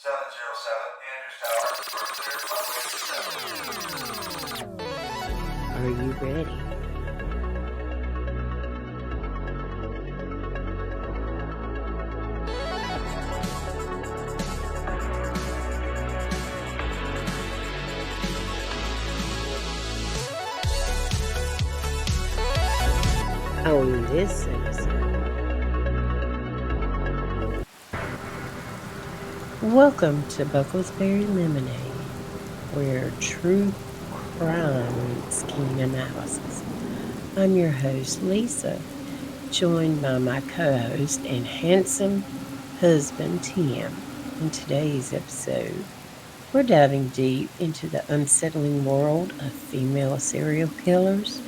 707 Andrews Tower. Are you ready? On this episode, welcome to Bucklesberry Lemonade, where true crime meets keen analysis. I'm your host, Lisa, joined by my co-host and handsome husband, Tim. In today's episode, we're diving deep into the unsettling world of female serial killers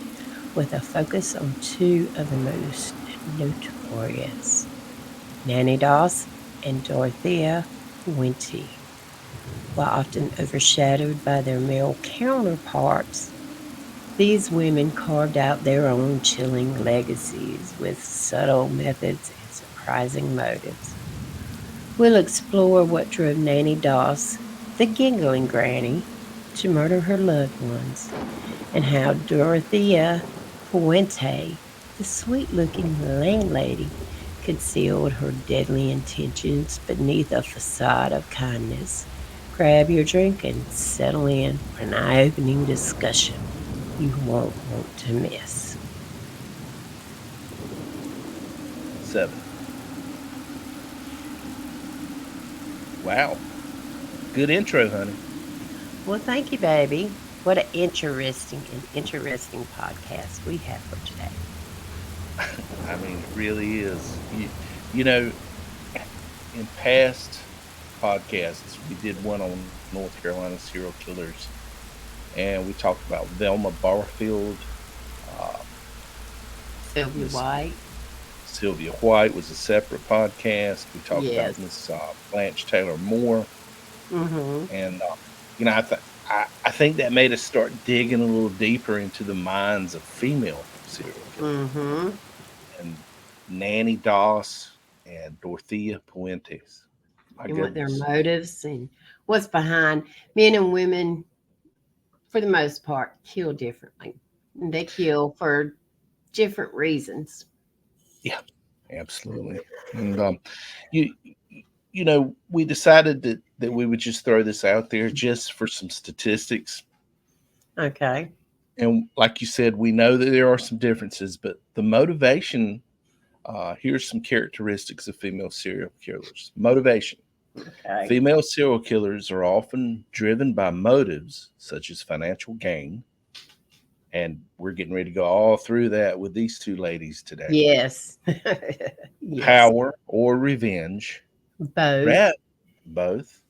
with a focus on two of the most notorious, Nannie Doss and Dorothea Puente. While often overshadowed by their male counterparts, these women carved out their own chilling legacies with subtle methods and surprising motives. We'll explore what drove Nannie Doss, the Giggling Granny, to murder her loved ones, and how Dorothea Puente, the sweet-looking landlady, concealed her deadly intentions beneath a facade of kindness. Grab your drink and settle in for an eye-opening discussion you won't want to miss. 7. Wow. Good intro, honey. Well, thank you, baby. What an interesting podcast we have for today. I mean, it really is. You know, in past podcasts, we did one on North Carolina serial killers, and we talked about Velma Barfield. Sylvia White. Sylvia White was a separate podcast. We talked about Miss Blanche Taylor Moore. Mm-hmm. And, I think that made us start digging a little deeper into the minds of female serial killers. Mm-hmm. And Nannie Doss and Dorothea Puente. And what their motives and what's behind. Men and women, for the most part, kill differently. They kill for different reasons. Yeah, absolutely. And we decided that we would just throw this out there just for some statistics. Okay. And like you said, we know that there are some differences, but the motivation, here's some characteristics of female serial killers. Motivation. Okay. Female serial killers are often driven by motives such as financial gain. And we're getting ready to go all through that with these two ladies today. Yes. Yes. Power or revenge. Both.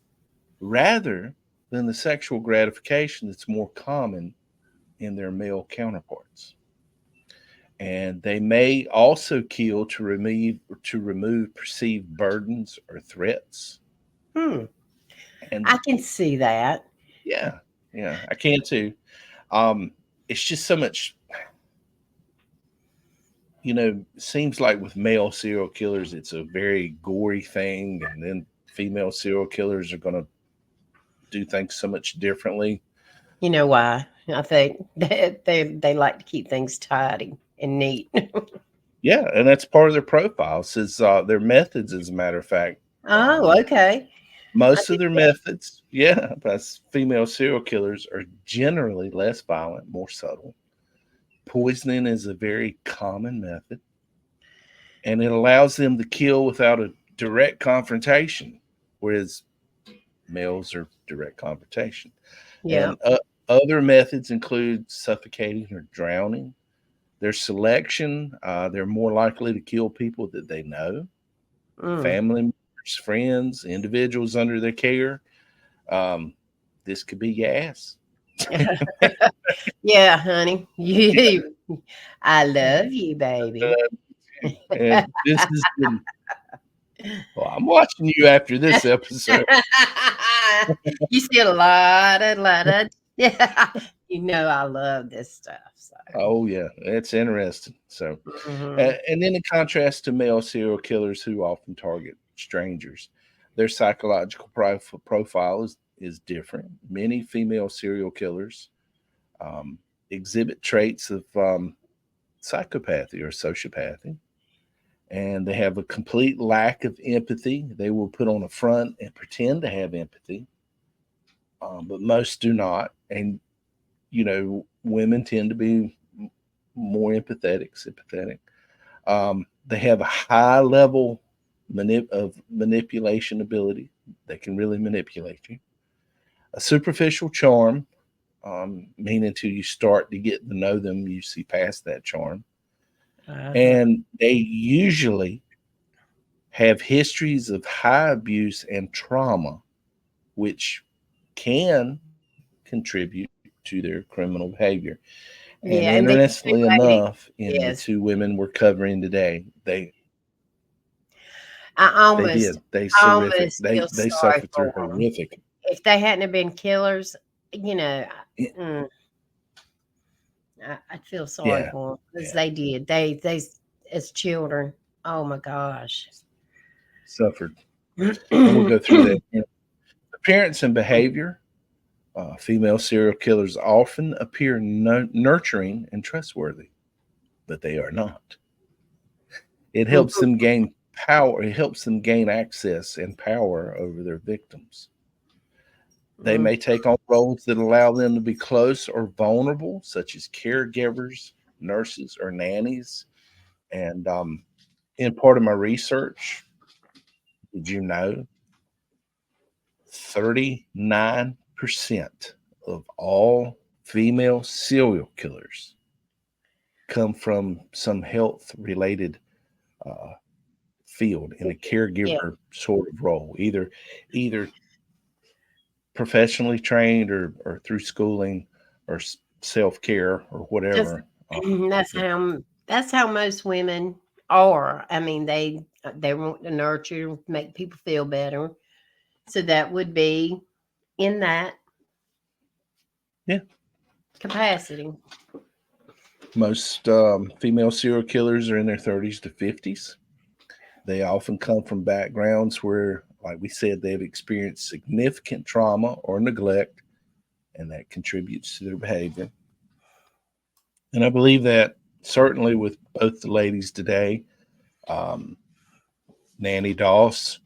Rather than the sexual gratification that's more common in their male counterparts. And they may also kill to remove perceived burdens or threats. And I can see that. Yeah, I can too. It's just so much, seems like with male serial killers, it's a very gory thing. And then female serial killers are going to do things so much differently. You know why? I think they like to keep things tidy and neat. Yeah, and that's part of their profiles is their methods, as a matter of fact. Oh, okay. Most of their methods, as female serial killers are generally less violent, more subtle. Poisoning is a very common method, and it allows them to kill without a direct confrontation, whereas males are direct confrontation. Yeah. And other methods include suffocating or drowning. Their selection, they're more likely to kill people that they know, family members, friends, individuals under their care. This could be gas. Yeah, honey. I love you, baby. And this has been. Well, I'm watching you after this episode. You see a lot of. Yeah. I love this stuff. So. Oh yeah, it's interesting. So, and then in contrast to male serial killers who often target strangers, Their psychological profile is different. Many female serial killers um, exhibit traits of psychopathy or sociopathy, and they have a complete lack of empathy. They will put on a front and pretend to have empathy, but most do not. And women tend to be more empathetic, sympathetic. They have a high level of manipulation ability. They can really manipulate you. A superficial charm, meaning until you start to get to know them, you see past that charm. Uh-huh. And they usually have histories of high abuse and trauma, which can contribute to their criminal behavior. And Yeah, and interestingly they made it. enough, in the Yes, two women we're covering today, I they almost, did. They I horrific. almost feel They sorry suffered through for them. horrific. If they hadn't have been killers, you know, Yeah, mm, I'd feel sorry yeah, for them because yeah. they did. They as children. Oh my gosh. Suffered, and we'll go through that. Appearance and behavior. Female serial killers often appear nurturing and trustworthy, but they are not. It helps them gain power. It helps them gain access and power over their victims. They Mm, may take on roles that allow them to be close or vulnerable, such as caregivers, nurses, or nannies. And in part of my research, did you know 39% of all female serial killers come from some health related uh, field in a yeah, caregiver sort of role, either professionally trained or through schooling or self care or just whatever. that's Yeah, how most women are. I mean, they want to nurture, make people feel better. So that would be in that yeah. capacity. Most female serial killers are in their 30s to 50s. They often come from backgrounds where, like we said, they've experienced significant trauma or neglect, and that contributes to their behavior. And I believe that certainly with both the ladies today, um, Nannie Doss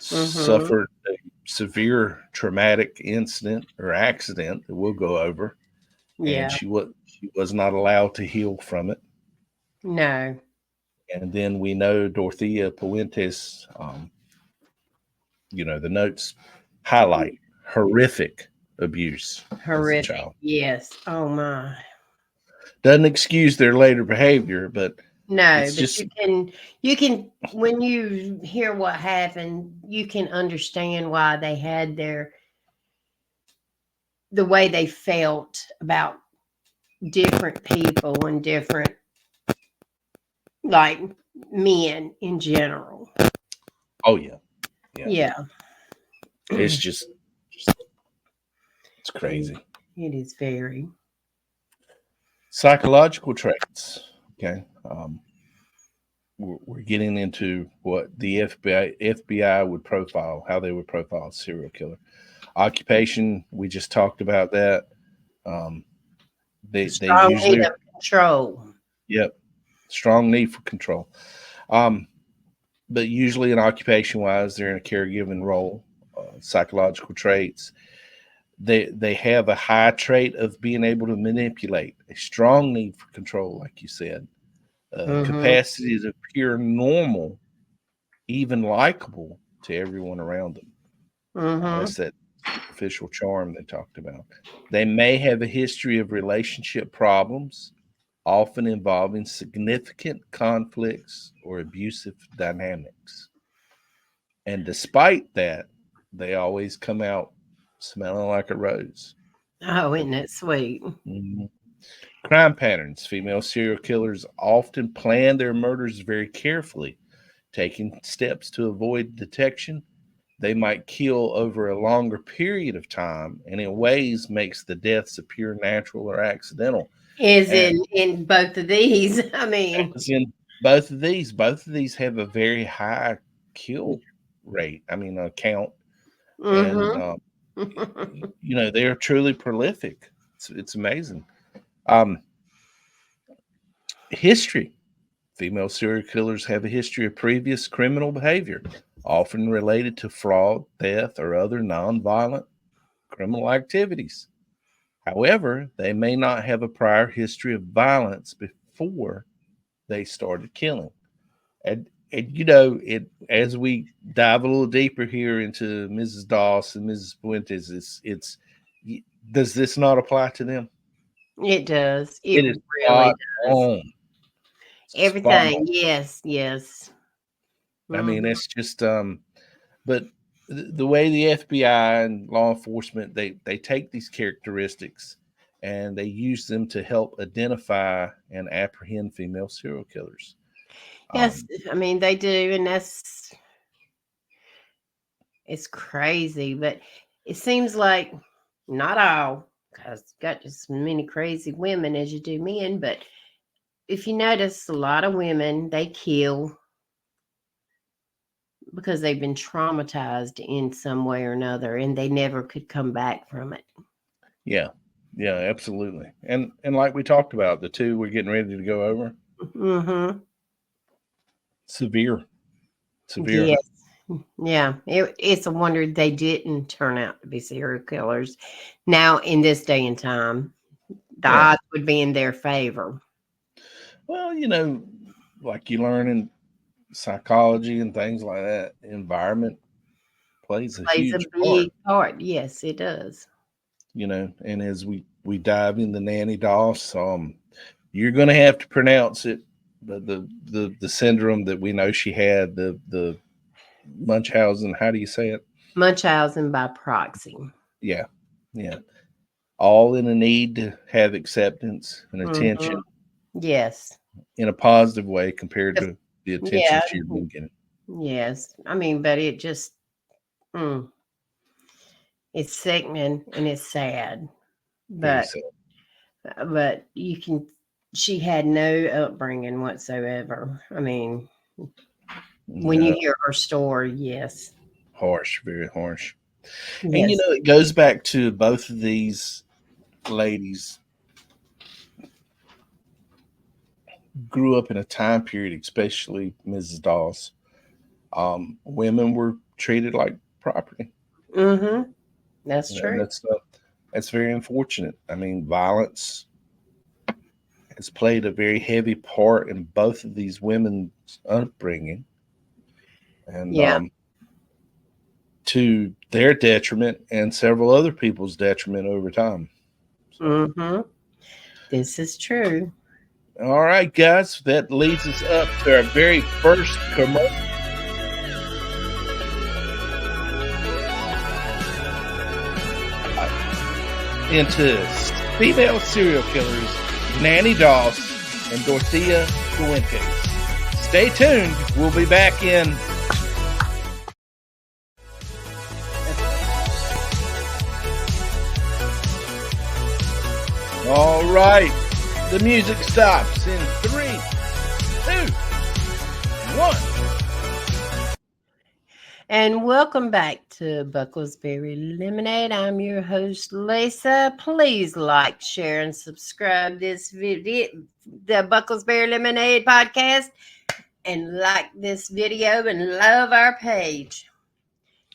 Mm-hmm. suffered a severe traumatic incident or accident that we'll go over, and Yeah. she was not allowed to heal from it. No. And then we know Dorothea Puente's, the notes highlight horrific abuse as a Horrific. child. Yes. Oh my. Doesn't excuse their later behavior, but No, it's but just, you can when you hear what happened, you can understand why they had the way they felt about different people and different like men in general. oh yeah, yeah. Yeah. It's it just it's crazy. it is very. Psychological traits. Okay. We're getting into what the FBI would profile, how they would profile a serial killer. Occupation, we just talked about that. Um, they Strong need usually, of control. yep, strong need for control. Um, but usually in occupation wise, they're in a caregiving role. Psychological traits. They have a high trait of being able to manipulate. A strong need for control, like you said. Mhm. Capacity to appear normal, even likable to everyone around them. Mhm. That's that superficial charm they talked about. They may have a history of relationship problems, often involving significant conflicts or abusive dynamics. And despite that, they always come out smelling like a rose. Oh, isn't it sweet? Mhm. Crime patterns. Female serial killers often plan their murders very carefully, taking steps to avoid detection. They might kill over a longer period of time and in ways makes the deaths appear natural or accidental. Is And in both of these. I mean, as in both of these have a very high kill. rate. I mean, count, and Mm-hmm. they are truly prolific. It's amazing. Um, History. Female serial killers have a history of previous criminal behavior, often related to fraud, theft, or other nonviolent criminal activities. However, they may not have a prior history of violence before they started killing. And it as we dive a little deeper here into Mrs. Doss and Mrs. Puentes, it's does this not apply to them? It does. It It is really spot does. on. Spot on. Everything. Yes, yes. I mean, Mhm. it's just but the way the FBI and law enforcement they take these characteristics and they use them to help identify and apprehend female serial killers. Yes, Um, I mean, they do, and it's crazy, but it seems like not all, 'cause you got just as many crazy women as you do men, but if you notice, a lot of women, they kill because they've been traumatized in some way or another, and they never could come back from it. yeah, yeah, absolutely. And like we talked about, the two we're getting ready to go over, Mhm. severe, severe. Yes. Yeah, it's a wonder they didn't turn out to be serial killers. Now, in this day and time, the Yeah. odds would be in their favor. Well, like you learn in psychology and things like that, environment plays a Plays a huge part. big part. Yes, it does. And as we dive into Nannie Doss, you're going to have to pronounce it, the syndrome that we know she had, the Munchausen. How do you say it? Munchausen by proxy. Yeah, yeah. All in a need to have acceptance and attention Mhm. Yes. in a positive way compared If to the attention Yeah, she'd been getting. yes. I mean, but it just mm, it's sickening and it's sad. Very But sad. you can she had no upbringing whatsoever. I mean, when you No, hear her story, yes. harsh, very harsh. And Yes. it goes back to both of these ladies grew up in a time period, especially Mrs. Dawes. Women were treated like property, Mhm. That's and true. that's very unfortunate. I mean, violence has played a very heavy part in both of these women's upbringing, and Yeah. to their detriment and several other people's detriment over time. So, Mhm. This is true. all right, guys, that leads us up to our very first commercial. Into female serial killers Nannie Doss and Dorothea Puente. Stay tuned. We'll be back in. All right. The music stops in 3, 2, 1. And welcome back to Bucklesberry Lemonade. I'm your host, Lisa. Please like, share, and subscribe this video, the Bucklesberry Lemonade podcast, and like this video and love our page.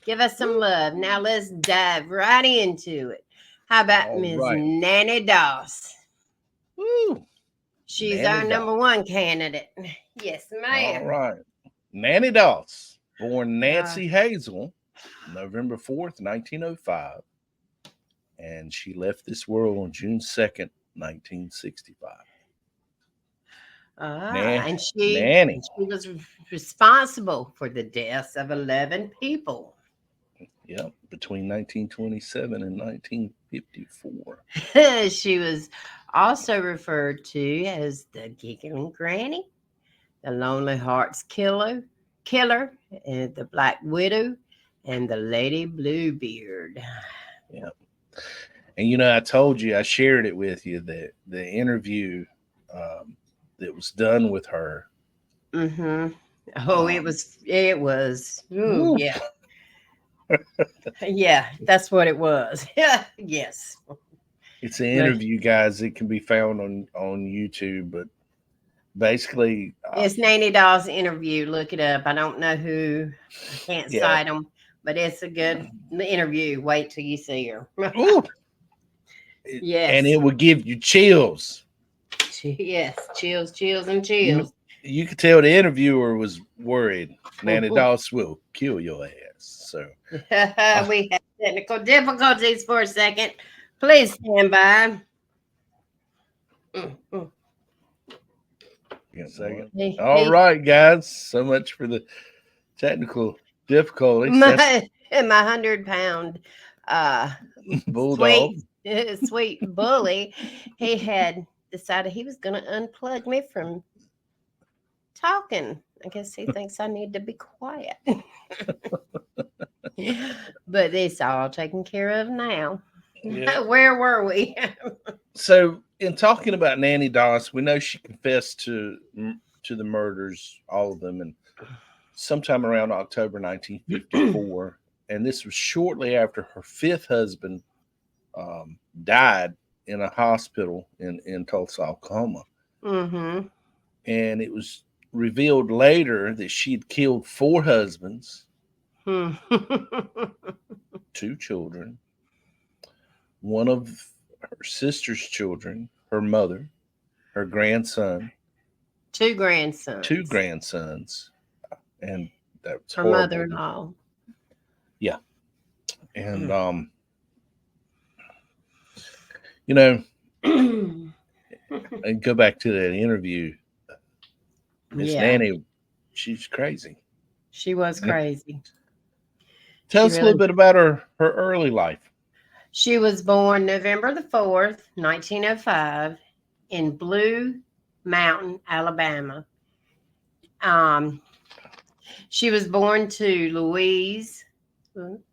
Give us some love. Now let's dive right into it. How about All Ms. right. Nannie Doss? Woo. She's Nannie our Doss. number one candidate. Yes, All ma'am. right. Nannie Doss, born Uh, Nancy Hazel, November 4th, 1905. And she left this world on June 2nd, 1965. and Nanny. she was responsible for the deaths of 11 people. Yep, between 1927 and 1954. She was also referred to as the Giggling Granny, the Lonely Hearts Killer, and the Black Widow, and the Lady Bluebeard. Yep. And I told you, I shared it with you that the interview that was done with her. Mm-hmm. Oh, it was. Ooh, Woo. yeah. Yeah, that's what it was. Yeah, yes. It's an But interview, guys. It can be found on YouTube, but basically, it's Nannie Doss interview. Look it up. I don't know who. I can't yeah. cite them, but it's a good interview. Wait till you see her. Ooh. And Yes. it will give you chills. Yes. Chills, chills, and You chills. you could tell the interviewer was worried. Nanny Doss will kill your ass. So uh, We had technical difficulties for a second. Please stand by. Mm, mm. give me a second. He, All he, right, guys. So much for the technical difficulties. That's my 100-pound uh Bulldog. sweet sweet bully, he had decided he was going to unplug me from talking. I guess he thinks I need to be quiet. But it's all taken care of now. Yeah. Where were we? So in talking about Nanny Doss, we know she confessed to the murders, all of them, and sometime around October 1954. And this was shortly after her fifth husband died in a hospital in Tulsa, Oklahoma. Mm-hmm. And it was revealed later that she'd killed four husbands, Hmm. two children, one of her sister's children, her mother, her grandson, Two two grandsons. grandsons, and that's Her horrible. mother-in-law. Yeah. And Mm. you know, and go back to that interview. Miss Yeah, Nanny, she's crazy. she was crazy. Tell She us a little really. bit about her early life. She was born November the 4th, 1905, in Blue Mountain, Alabama. Um, she was born to Louise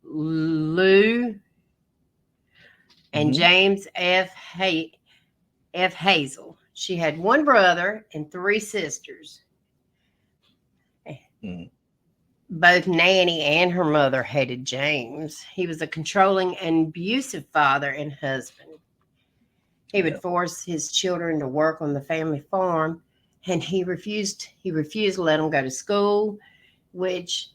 Lou and Mm-hmm. James F. Hazel. She had one brother and three sisters. Mm-hmm. Both Nanny and her mother hated James. He was a controlling and abusive father and husband. He Yeah. would force his children to work on the family farm, and he refused. He refused to let them go to school, which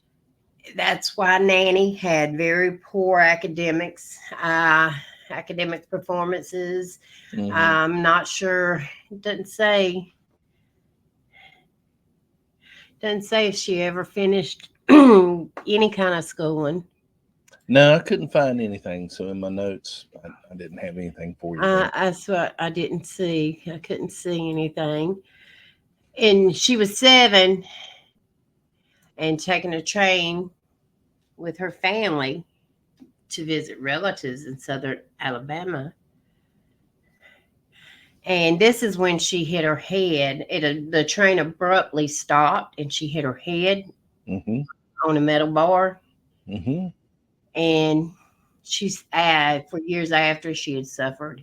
that's why Nanny had very poor academic performances. Mm-hmm. I'm not sure. It doesn't say if she ever finished any kind of schooling. No, I couldn't find anything. So in my notes, I didn't have anything for you there. That's what I didn't see. I couldn't see anything. And she was 7 and taking a train with her family to visit relatives in southern Alabama. And this is when she hit her head. The train abruptly stopped and she hit her head Mm-hmm. on a metal bar. Mm-hmm. And she's for years after she had suffered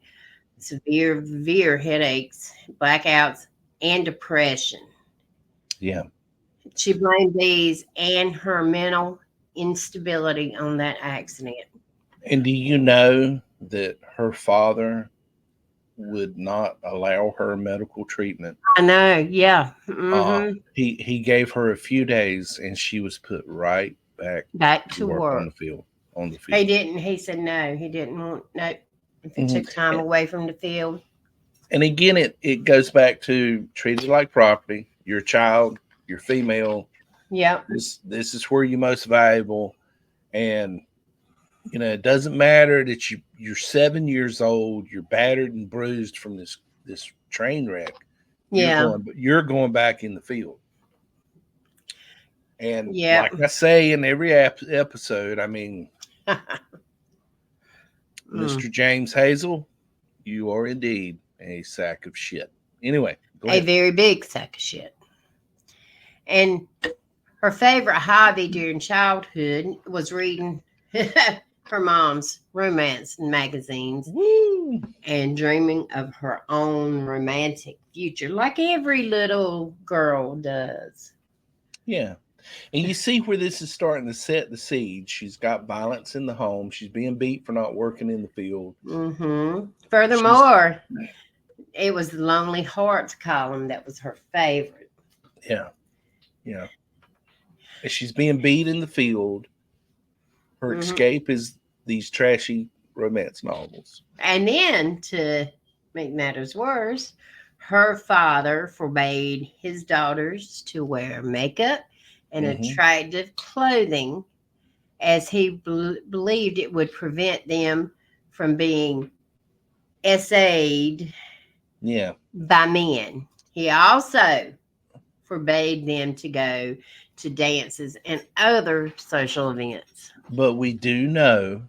severe headaches, blackouts, and depression. Yeah. She blamed these and her mental instability on that accident. And do you know that her father would not allow her medical treatment? I know, yeah. Hmm. He gave her a few days, and she was put right back Back to to work on work. the field. On the He field. didn't. He said no. He didn't want no. If it Hmm. took time away from the field, And again, it goes back to treat it like property. You're a child. You're female. yep, This is where you're most valuable. And it doesn't matter that you're 7 years old. You're battered and bruised from this train wreck. yeah, You're going back in the field. And yep. like I say in every episode, I mean, Mm. Mr. James Hazel, you are indeed a sack of shit. Anyway, go A ahead. very big sack of shit. And her favorite hobby during childhood was reading her mom's romance magazines Woo! and dreaming of her own romantic future, like every little girl does. Yeah. And you see where this is starting to set the seed. She's got violence in the home. She's being beat for not working in the field. She's Furthermore, it was the Lonely Hearts column that was her favorite. yeah, yeah. And she's being beat in the field. Her hmm escape is these trashy romance novels. And then, to make matters worse, her father forbade his daughters to wear makeup and Hmm. attractive clothing as he believed it would prevent them from being essayed Yeah. by men. He also forbade them to go to dances and other social events. But we do know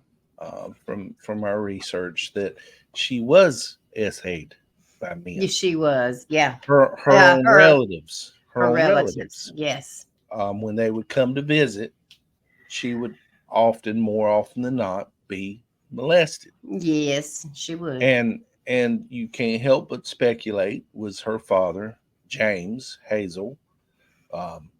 from our research that she was essayed by men. Yes, she was. Yeah. Her own Her relatives. Her her own relatives. relatives. Yes. When they would come to visit, she would more often than not, be molested. Yes, she would. And you can't help but speculate, was her father, James Hazel. Um,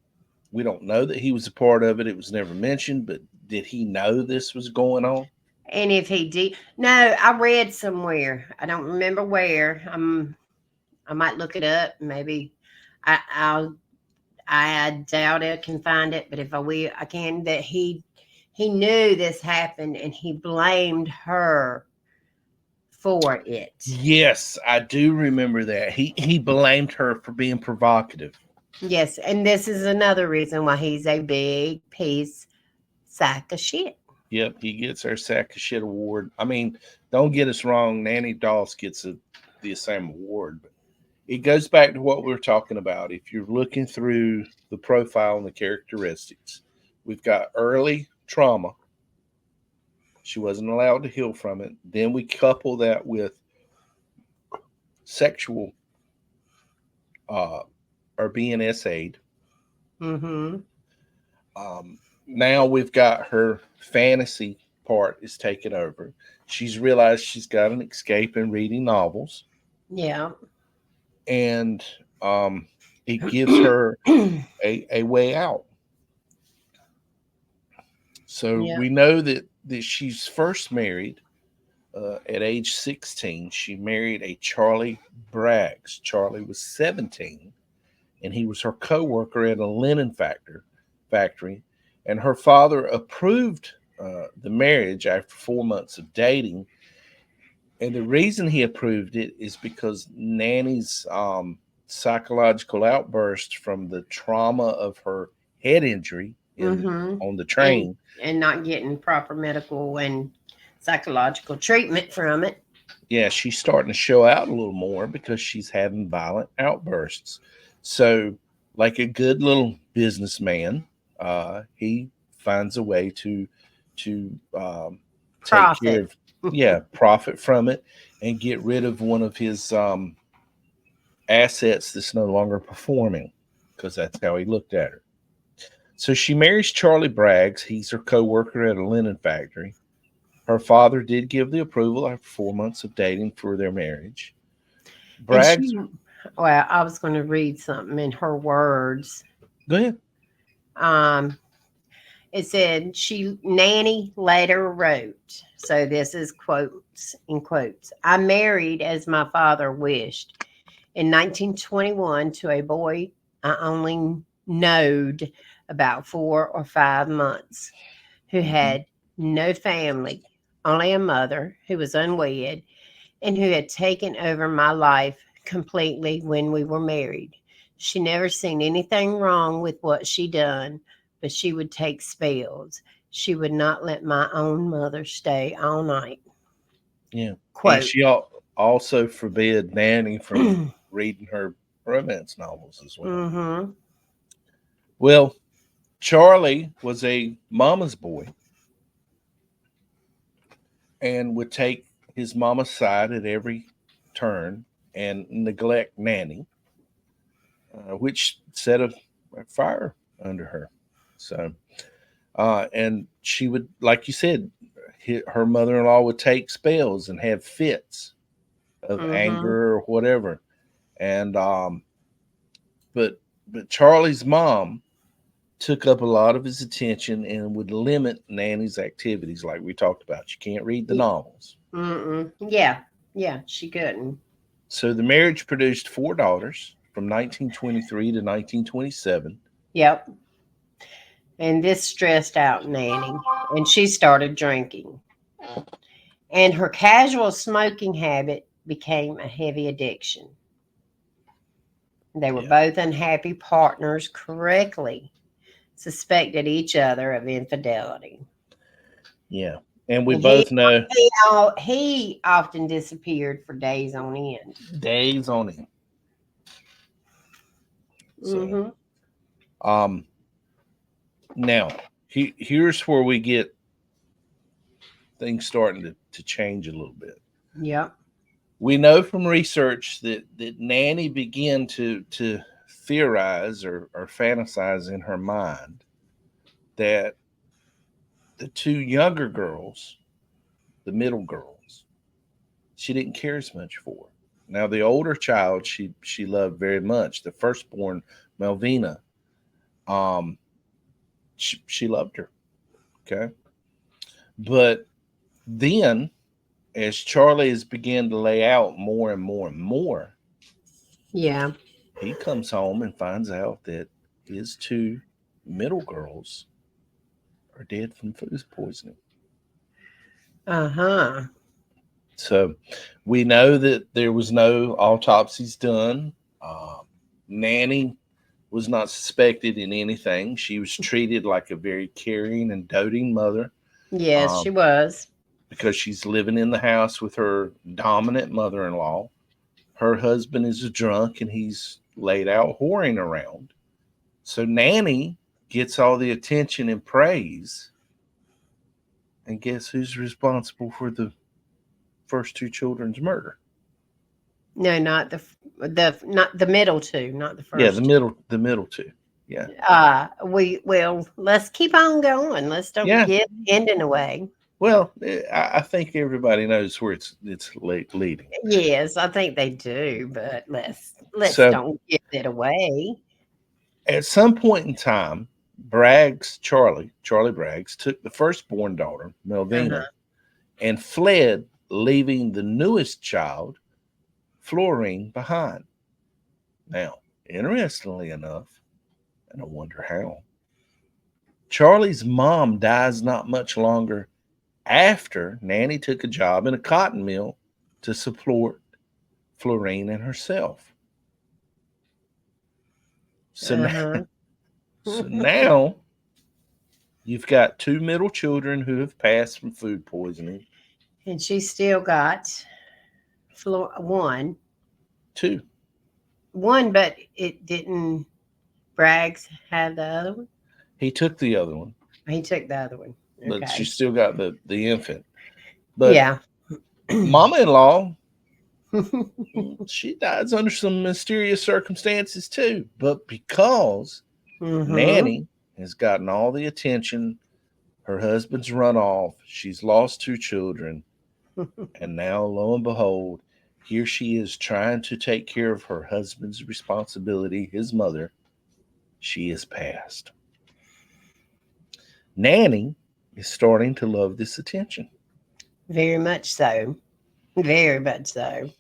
we don't know that he was a part of it. It was never mentioned, but did he know this was going on? And if he did, no, I read somewhere. I don't remember where. I might look it up. Maybe I'll. I doubt I can find it, but if I will, I can. That he knew this happened and he blamed her for it. Yes, I do remember that. He blamed her for being provocative. Yes, and this is another reason why he's a big piece sack of shit. Yep, he gets our sack of shit award. I mean, don't get us wrong, Nannie Doss gets the same award, but it goes back to what we were talking about. If you're looking through the profile and the characteristics, we've got early trauma. She wasn't allowed to heal from it. Then we couple that with sexual uh, or being essayed. Mm-hmm. Now we've got her fantasy part is taken over. She's realized she's got an escape in reading novels, Yeah. and it gives her a way out. So Yeah. we know that she's first married at age 16. She married a Charlie Braggs. Charlie was 17, and he was her co-worker at a linen factory. And her father approved the marriage after 4 months of dating. And the reason he approved it is because Nanny's psychological outburst from the trauma of her head injury in Mm-hmm. on the And train. not getting proper medical and psychological treatment from it. Yeah, she's starting to show out a little more because she's having violent outbursts. So, like a good little businessman, he finds a way to take care Profit. of, yeah, profit from it and get rid of one of his assets that's no longer performing, because that's how he looked at her. So she marries Charlie Braggs. He's her co-worker at a linen factory. Her father did give the approval after 4 months of dating for their marriage. And Braggs, well, I was going to read something in her words. go ahead. Um, it said Nanny later wrote, so this is quotes in quotes. I married as my father wished in 1921 to a boy I only knowed about 4 or 5 months, who Hmm. had no family, only a mother who was unwed and who had taken over my life completely when we were married. She never seen anything wrong with what she done, but she would take spells. She would not let my own mother stay all night. Yeah. And Quote. she also forbid Nanny from reading her romance novels as well. Mm-hmm. Well, Charlie was a mama's boy and would take his mama's side at every turn and neglect Nanny, which set a fire under her. So, and she would, like you said, her mother-in-law would take spells and have fits of Mm-hmm. anger or whatever. And but Charlie's mom took up a lot of his attention and would limit Nanny's activities, like we talked about. You can't read the novels. Yeah. Yeah, she couldn't. So the marriage produced four daughters from 1923 to 1927. Yep. And this stressed out Nanny, and she started drinking. And her casual smoking habit became a heavy addiction. They were Yeah. both unhappy partners, correctly suspected each other of infidelity. Yeah. And we And both know he often disappeared for days on end. days on end. So, Mm-hmm. um, now here's where we get things starting to change a little bit. Yep. We know from research that Nanny began to theorize or fantasize in her mind that the two younger girls, the middle girls, she didn't care as much for. Now the older child she loved very much. The firstborn, Melvina, um, she loved her. Okay, but then as Charlie has began to lay out more and more and more, Yeah. he comes home and finds out that his two middle girls are dead from food poisoning. Uh-huh. So we know that there was no autopsies done. Nanny was not suspected in anything. She was treated like a very caring and doting mother, Yes, she um, was. because she's living in the house with her dominant mother in law. Her husband is a drunk and he's laid out whoring around. So Nanny gets all the attention and praise. And guess who's responsible for the first two children's murder? No, not not the middle two, not the Yeah, first. the middle two. Yeah. Let's keep on going. Let's don't Yeah. get ending away. Well, I think everybody knows where it's leading. Yes, I think they do, but let's So don't give it away. at some point in time, Charlie Braggs, took the firstborn daughter, Uh-huh. Melvina, and fled, leaving the newest child, Florine, behind. Now, interestingly enough, and I wonder how, Charlie's mom dies not much longer after Nanny took a job in a cotton mill to support Florine and herself. So now, Uh-huh. so now you've got two middle children who have passed from food poisoning. And she still got one. Two. One, but it didn't Braggs have the other one? He took the other one, He took the other one. but she Okay. still got the infant. But Yeah. mama-in-law, she dies under some mysterious circumstances too. But because Mm-hmm. Nanny has gotten all the attention, her husband's run off, she's lost two children, and now lo and behold, here she is trying to take care of her husband's responsibility, his mother. She has passed. Nanny is starting to love this attention. Very much so. Very much so.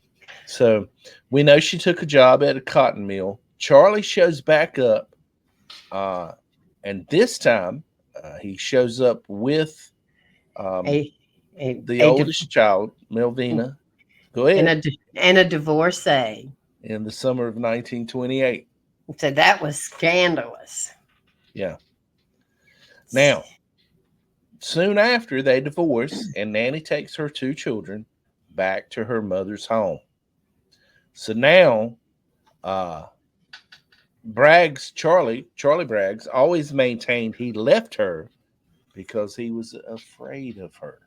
So we know she took a job at a cotton mill. Charlie shows back up, uh, and this time he shows up with um, A a the a oldest child, Melvina. Go and ahead. a divorcee. In the summer of 1928. So that was scandalous. Yeah. Now, soon after they divorce, and Nanny takes her two children back to her mother's home. So now, uh, Charlie Braggs, always maintained he left her because he was afraid of her.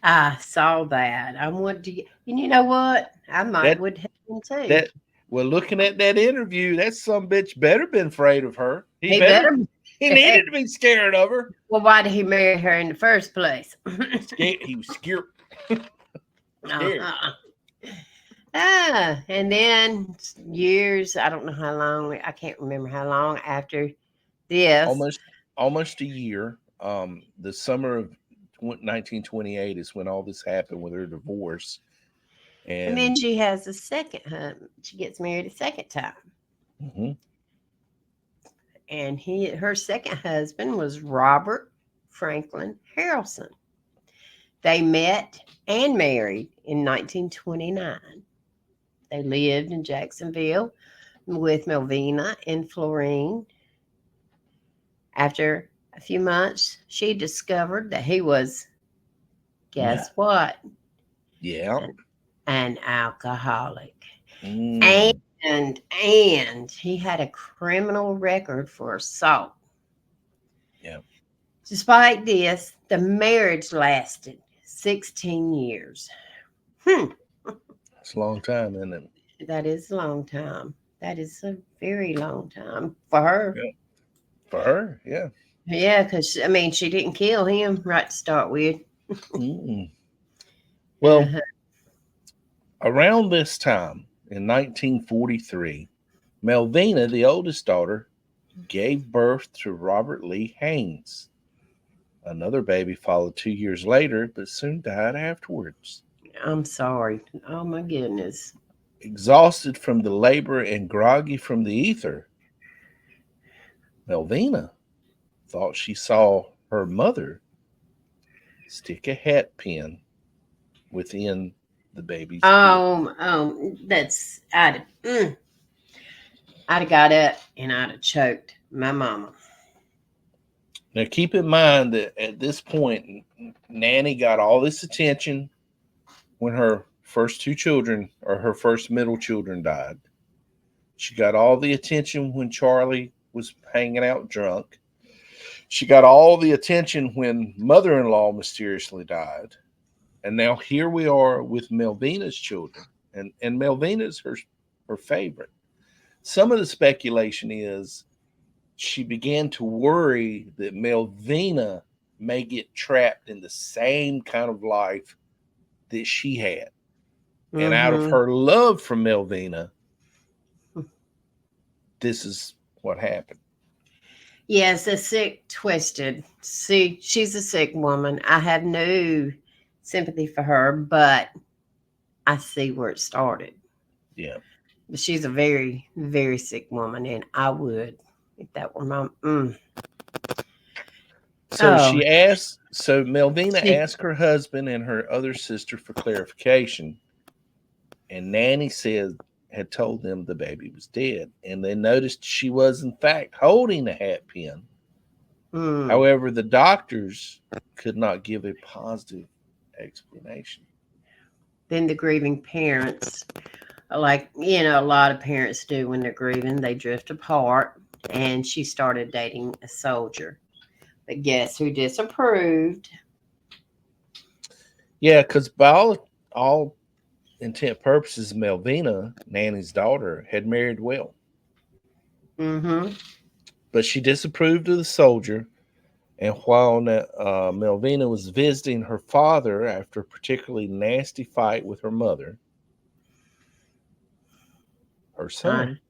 I saw that. I want to, and you know what? I might That would have him too. that well, looking at that interview, that some bitch better been afraid of her. He better. He needed to be scared of her. Well, why did he marry her in the first place? He was scared. Scared. Uh-huh. And then years, I don't know how long, I can't remember how long after Yes. almost a year. The summer of 1928 is when all this happened with her divorce, And then and she has a second she gets married a second time. mhm, And her second husband was Robert Franklin Harrelson. They met and married in 1929. They lived in Jacksonville with Melvina and Florine. After a few months, she discovered that he was, yeah, guess what? yeah, An, an alcoholic. And mm, and he had a criminal record for assault. yeah. Despite this, the marriage lasted 16 years. Hmm, It's a long time, isn't it? that is a long time. That is a very long time for her. Yeah, for her, yeah. Yeah, because I mean, she didn't kill him right to start with. Mm. Well, Uh-huh. around this time in 1943, Melvina, the oldest daughter, gave birth to Robert Lee Haynes. Another baby followed 2 years later, but soon died afterwards. I'm sorry. Oh my goodness. Exhausted from the labor and groggy from the ether, Melvina thought she saw her mother stick a hat pin within the baby's ear. That's I'd have got up and I'd have choked my mama. Now, keep in mind that at this point, Nanny got all this attention when her first two children, or her first middle children, died. She got all the attention when Charlie was hanging out drunk. She got all the attention when mother in law mysteriously died. And now here we are with Melvina's children. And Melvina's her favorite. Some of the speculation is she began to worry that Melvina may get trapped in the same kind of life that she had. And out of Mm-hmm. her love for Melvina, this is what happened. Yes, a sick, twisted. See, she's a sick woman. I have no sympathy for her, but I see where it started. Yeah. But she's a very, very sick woman, and I would, if that were my. Oh, So Melvina she. asked her husband and her other sister for clarification, and Nanny said had told them the baby was dead, and they noticed she was in fact holding a hat pin. Mm. However, the doctors could not give a positive explanation. Then the grieving parents, like a lot of parents do when they're grieving, they drift apart. And she started dating a soldier. But guess who disapproved? Yeah, because by all intent purposes, Melvina, Nanny's daughter, had married well, Mm-hmm. but she disapproved of the soldier. And while Melvina was visiting her father after a particularly nasty fight with her mother, her Uh, son,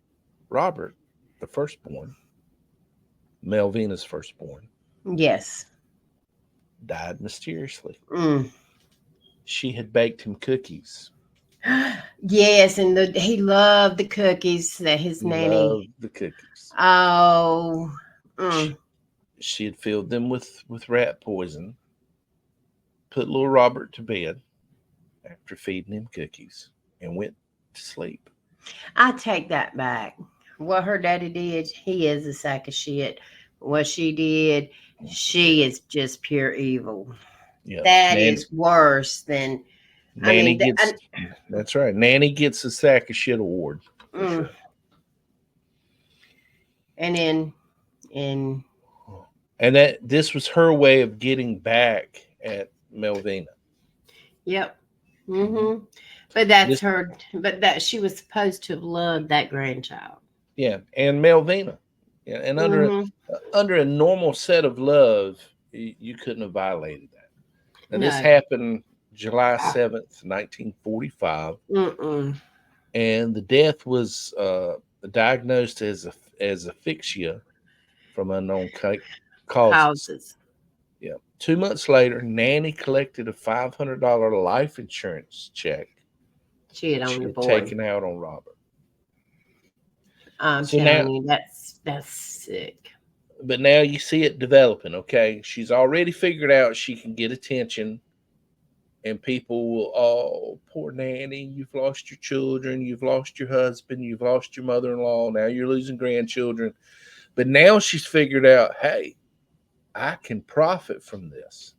Robert, the firstborn, Melvina's firstborn, yes. died mysteriously. Mm. She had baked him cookies. Yes, and he loved the cookies that his He nanny. loved the cookies. Oh, She, mm. she had filled them with rat poison, put little Robert to bed after feeding him cookies, and went to sleep. I take that back. What her daddy did, he is a sack of shit. What she did, Yeah, she is just pure evil. yeah. That is worse than. I Nanny mean, gets that's right. Nanny gets a sack of shit award for mm, sure. and then and And that this was her way of getting back at Melvina. yep. Mhm. Mm-hmm. But that's This, her. But that she was supposed to have loved that grandchild. yeah, and Melvina, yeah, and Mm-hmm. under a normal set of love, you couldn't have violated that. Now this No. happened July 7th, 1945, Mm-mm. and the death was diagnosed as asphyxia from unknown causes. Causes. Yeah. 2 months later, Nanny collected a $500 life insurance check She had she on the had boy. taken out on Robert. I'm So now, telling you, that's sick. but now you see it developing, okay? She's already figured out she can get attention, and people will, oh, poor Nanny, you've lost your children, you've lost your husband, you've lost your mother in law, now you're losing grandchildren. But now she's figured out, hey, I can profit from this.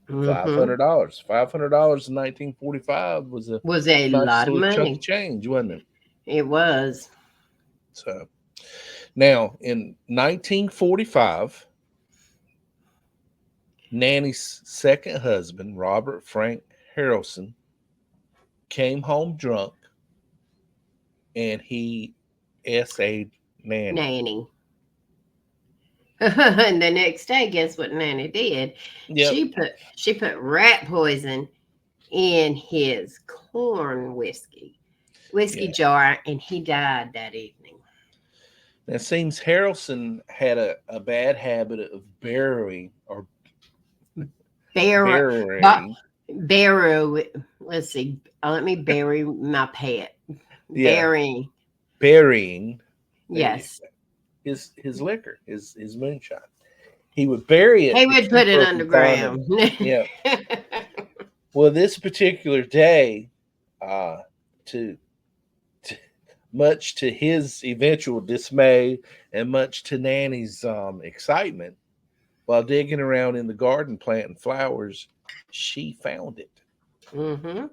Mm-hmm. $500. $500 in 1945 was a Was a nice lot of little chunk of money. change, wasn't it? It was. So now in 1945, Nanny's second husband, Robert Frank Harrelson, came home drunk and he SA'd Nanny. Nanny. And the next day, guess what Nanny did? Yep. She put rat poison in his corn whiskey Yeah. jar, and he died that evening. Now, it seems Harrelson had a bad habit of Bear, but burying. bury. Let's see. Let me bury my pet. Yeah. Bury. Burying Yes, his liquor, his moonshine. He would bury it he to would keep put it her from finding underground. it. Yeah. Well, this particular day, to, to much to his eventual dismay and much to Nanny's excitement, while digging around in the garden planting flowers, she found it, Mm-hmm.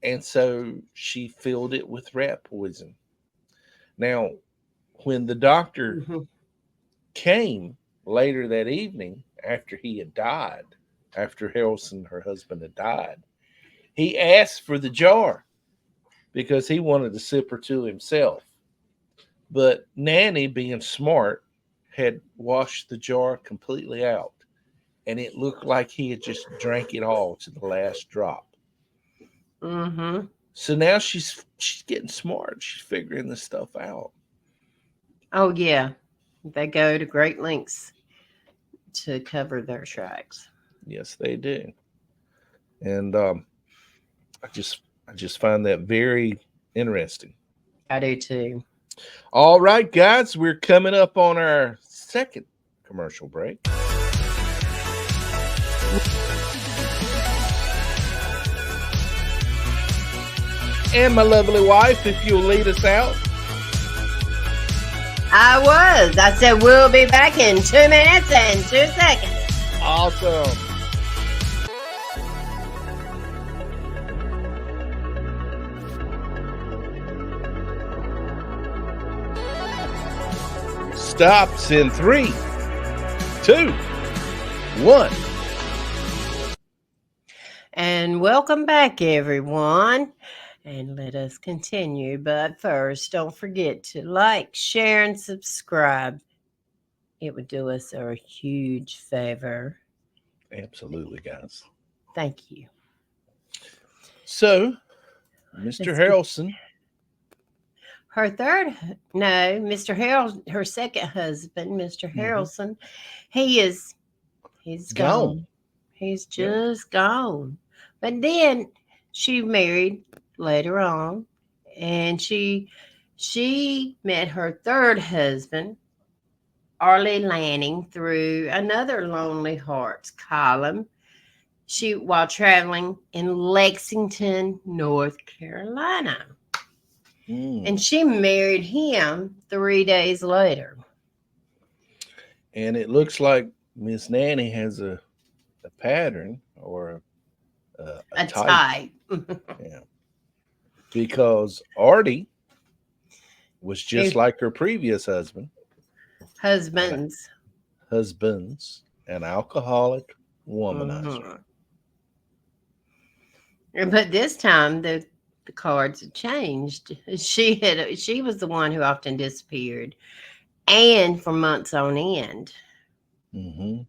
and so she filled it with rat poison. Now, when the doctor Mm-hmm. came later that evening after he had died, after Harrelson, her husband, had died, he asked for the jar because he wanted to sip her to himself. But Nanny, being smart, had washed the jar completely out, and it looked like he had just drank it all to the last drop. Mm-hmm. So now she's getting smart. She's figuring this stuff out. Oh yeah, they go to great lengths to cover their tracks. Yes, they do. And I just find that very interesting. I do too. All right, guys, we're coming up on our second commercial break. And my lovely wife, if you'll lead us out. I said we'll be back in 2 minutes and 2 seconds. Awesome. Stops in 3, 2, 1. And welcome back, everyone. And let us continue. But first, don't forget to like, share, and subscribe. It would do us a huge favor. Absolutely, guys. Thank you. So, Mr. Let's get Harrelson, her third, no, Mr. Harrel, her second husband, Mr. mhm, Harrelson, he's gone. gone. He's Yeah. just gone. But then she married later on, and she met her third husband, Arlie Lanning, through another Lonely Hearts column. She while traveling in Lexington, North Carolina. And Mm. she married him 3 days later. And it looks like Miss Nanny has a pattern or a A type. type. Yeah. Because Artie was just His like her previous and husbands. husband's, an alcoholic womanizer. Mhm. But this time the cards had changed. She was the one who often disappeared, and for months on end. Hmm.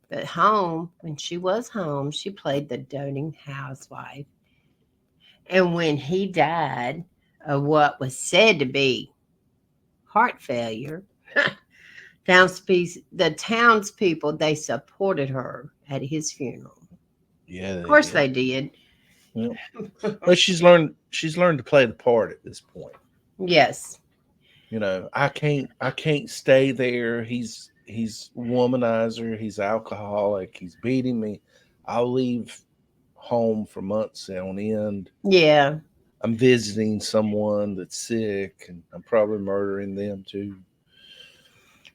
But home, when she was home, she played the doting housewife. And when he died of what was said to be heart failure, The townspeople, they supported her at his funeral. Yeah, Of they course did. they did. Yeah. But she's learned to play the part at this point. Yes. I can't stay there. He's womanizer, he's alcoholic, he's beating me. I'll leave home for months on end. Yeah. I'm visiting someone that's sick and I'm probably murdering them too.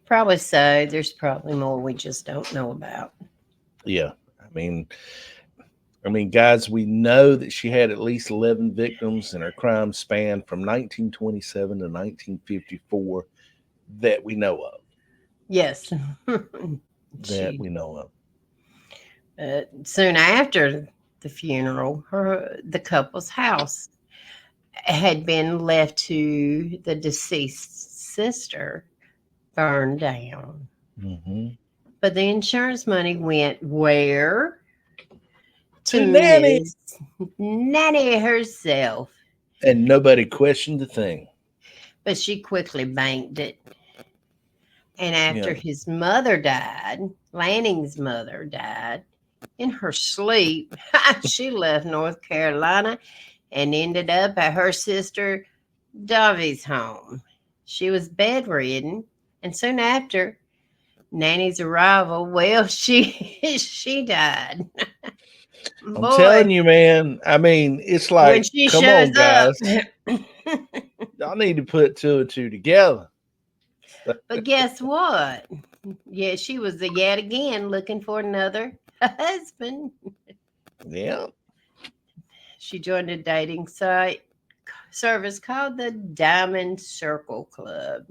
Probably so. There's probably more we just don't know about. Yeah. I mean guys, we know that she had at least 11 victims and her crime spanned from 1927 to 1954 that we know of. Yes. That she we know of. Soon after the funeral, the couple's house had been left to the deceased sister, burned down. Hmm. But the insurance money went where? To To Nanny. Miss Nanny herself. And nobody questioned the thing. But she quickly banked it. And Yeah. after his mother died, Lanning's mother died in her sleep, she left North Carolina and ended up at her sister Davi's home. She was bedridden, and soon after Nanny's arrival, well, she died. I'm telling Boy, you, man. I mean, it's when like, she come shows on, up. guys. Y'all need to put two and two together. But guess what? Yeah, she was yet again looking for another husband. Yeah. She joined a dating site service called the Diamond Circle Club.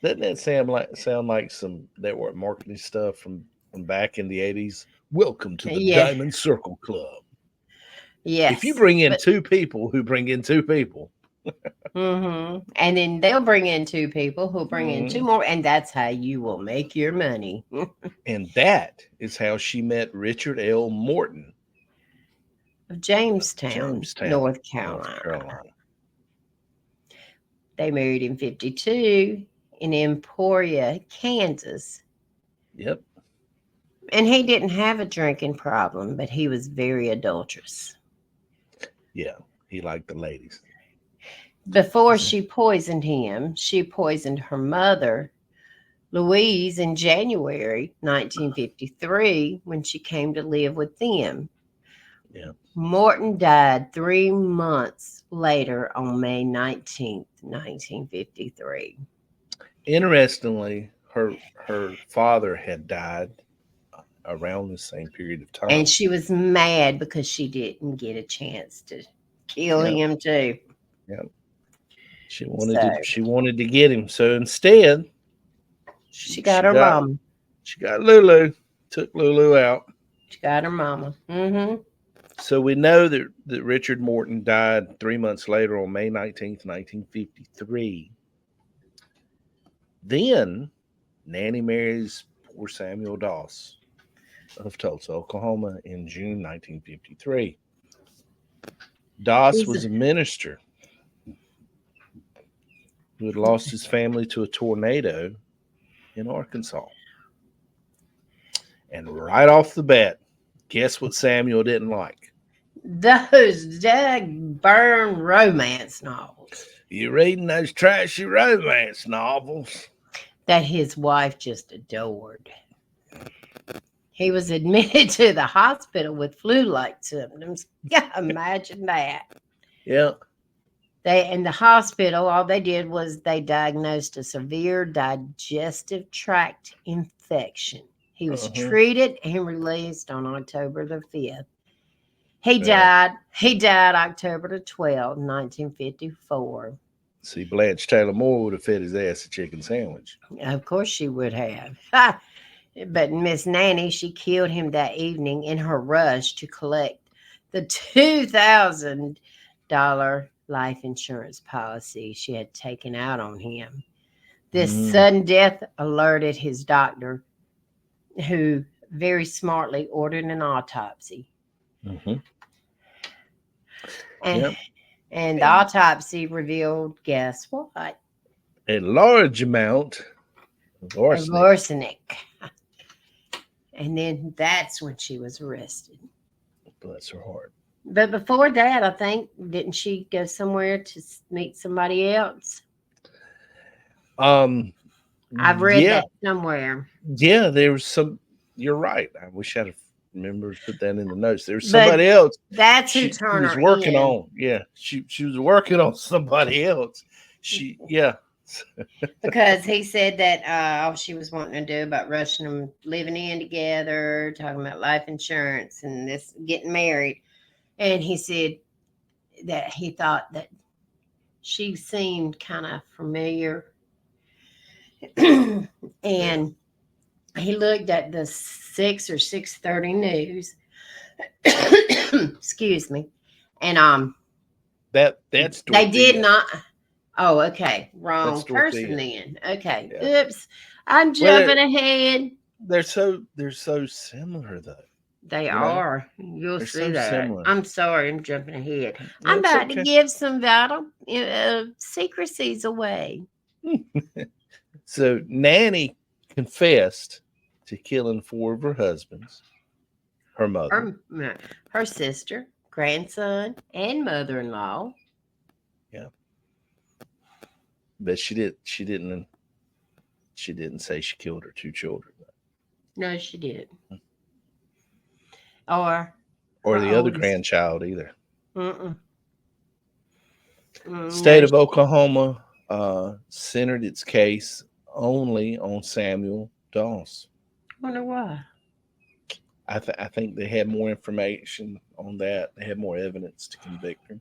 Doesn't that sound like some network marketing stuff from back in the 80s? Welcome to the Yeah, Diamond Circle Club. If you yes, bring in but two people who bring in two people, and then they'll bring in two people who'll bring in two mhm, more, and that's how you will make your money. and that is how she met Richard L. Morton Of of Jamestown, Jamestown, North North Carolina. Carolina. They married in 52 in Emporia, Kansas. Yep. And he didn't have a drinking problem, but he was very adulterous. Yeah. He liked the ladies. Before she poisoned him, she poisoned her mother, Louise, in January 1953 when she came to live with them. Yeah. Morton died 3 months later on May 19th, 1953. Interestingly, her father had died around the same period of And time. she was mad because she didn't get a chance to kill Yeah. him too. Yeah. She So wanted to she wanted to get him. So instead, she she got she her got mama. she got Lulu, took Lulu out. She got her mama. So we know that Richard Morton died 3 months later on May 19th, 1953. Then Nanny marries poor Samuel Doss of Tulsa, Oklahoma in June 1953. Doss He's was a minister who had lost his family to a tornado in Arkansas. And right off the bat, guess what Samuel didn't like? those dag burn romance novels You reading those trashy romance novels? that his wife just adored. He was admitted to the hospital with flu-like symptoms. Yeah, imagine that. Yeah. They in the hospital, all they did was they diagnosed a severe digestive tract infection. He was Uh-huh. treated and released on October the 5th. Well, He died October the 12th, 1954. see, Blanche Taylor Moore would have fed his ass a chicken sandwich. Of course she would have. Ha! But Miss Nanny, she killed him that evening in her rush to collect the $2,000 life insurance policy she had taken out on him. This Mm. sudden death alerted his doctor, who very smartly ordered an autopsy. Mm-hmm. And, Yep. and the And autopsy revealed, guess what? a large amount Arsenic. arsenic. And then that's when she was arrested. Bless her heart. But before that, I think, didn't she go somewhere to meet somebody else? Um, I've read yeah, that somewhere. yeah. There was some. You're right. I wish I'd have remembered to put that in the notes. There was But somebody else. that's who She turned was her working in. on. Yeah, she was working on somebody else. Yeah. Because he said that all she was wanting to do about rushing them living in together, talking about life insurance and this getting married. And he said that he thought that she seemed kind of familiar. Yeah. And he looked at the 6 or 6:30 news. Excuse me. And That's they did Dorothea. not. Oh, okay. Wrong That's person Dorothea. then. Okay. Yeah. Oops. I'm Well, jumping ahead. they're so similar though. They You know, are. You'll they're see so that. similar. I'm sorry. I'm jumping ahead. I'm That's about to okay. give some vital secrecies away. So Nanny confessed to killing 4 of her husbands, her mother. Her sister, grandson, and mother-in-law. Yeah, but she didn't say she killed her 2 children No, she did. Or or her the other oldest. grandchild either. Mm-mm. State No, of Oklahoma centered its case only on Samuel Doss. wonder why. I think they had more information on that. They had more evidence to convict her.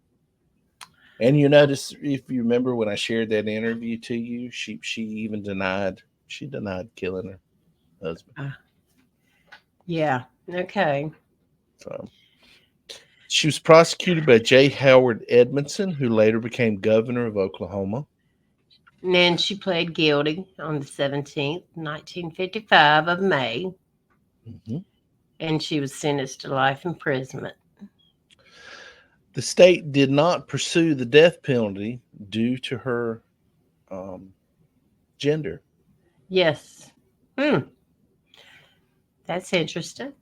And you notice, if you remember when I shared that interview to you, she even denied killing her husband. Uh, yeah. Okay. So she was prosecuted by J. Howard Edmondson, who later became governor of Oklahoma. And then she pled guilty on the 17th, 1955 of May, Mhm. and she was sentenced to life imprisonment. The state did not pursue the death penalty due to her um, gender. Yes. Hmm. That's interesting.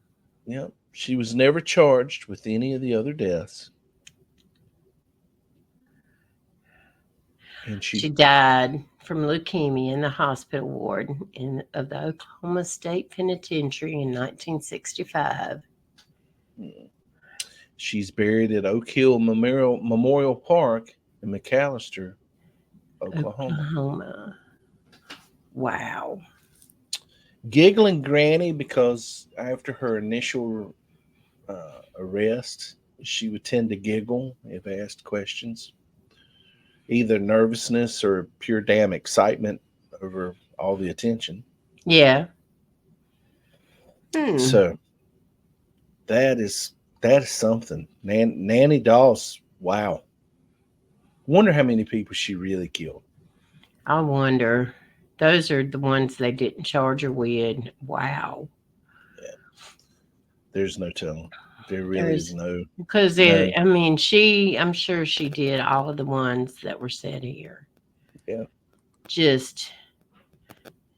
Yep. She was never charged with any of the other deaths. And She she, died from leukemia in the hospital ward of the Oklahoma State Penitentiary in 1965. she's buried at Oak Hill Memorial Park in McAlester, Oklahoma. Oklahoma. Wow. Giggling Granny, because after her initial arrest, she would tend to giggle if asked questions, either nervousness or pure damn excitement over all the attention. Yeah. Hmm. So that is something. Nannie Doss, wow. Wonder how many people she really killed. I wonder. Those are the ones they didn't charge her with. Wow. Yeah, there's no telling. There really is There's no because no. I mean, I'm sure she did all of the ones that were said here. Yeah, Just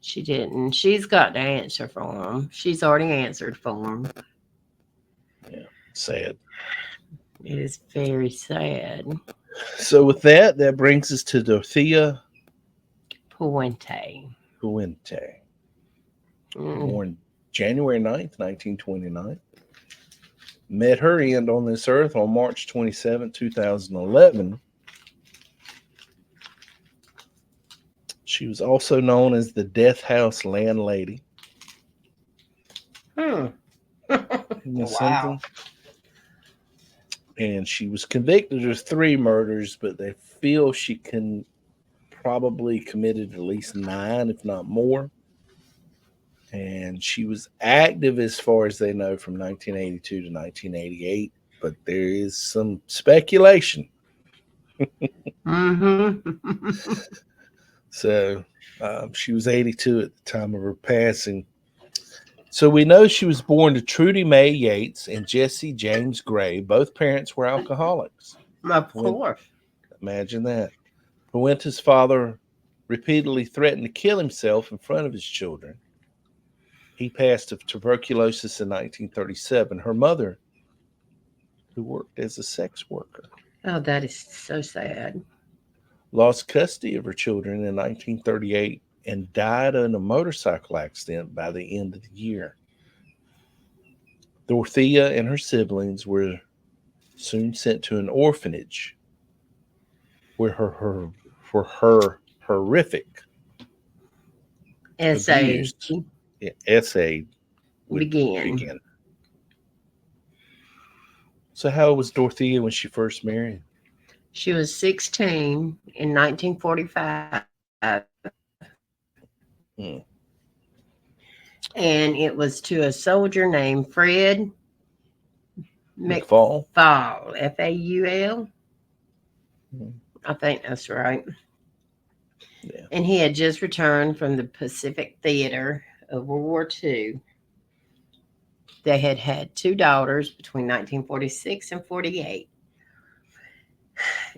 she didn't. She's got to answer for them. She's already answered for them. yeah. Sad. It is very sad. So with that brings us to Dorothea Puente. Puente, Mm. born January 9th, 1929. Met her end on this earth on March 27th, 2011. She was also known as the Death House Landlady. Hmm. Isn't that Wow. something? And she was convicted of 3 murders, but they feel she can probably committed at least 9, if not more. And she was active, as far as they know, from 1982 to 1988. But there is some speculation. Mm-hmm. So she was 82 at the time of her passing. So we know she was born to Trudy Mae Yates and Jesse James Gray. Both parents were alcoholics. Of course. Imagine that. Puente's father repeatedly threatened to kill himself in front of his children. He passed of tuberculosis in 1937. Her mother, who worked as a sex worker, Oh, that is so sad. lost custody of her children in 1938 and died in a motorcycle accident by the end of the year. Dorothea and her siblings were soon sent to an orphanage where for her horrific Essay abuse essay would begin. begin. So how old was Dorothea when she first married? She was 16 in 1945. Hmm. And it was to a soldier named Fred McFall? Faul, Faul. Hmm. I think that's right. Yeah. And he had just returned from the Pacific Theater of World War II. They had had 2 daughters between 1946 and 48.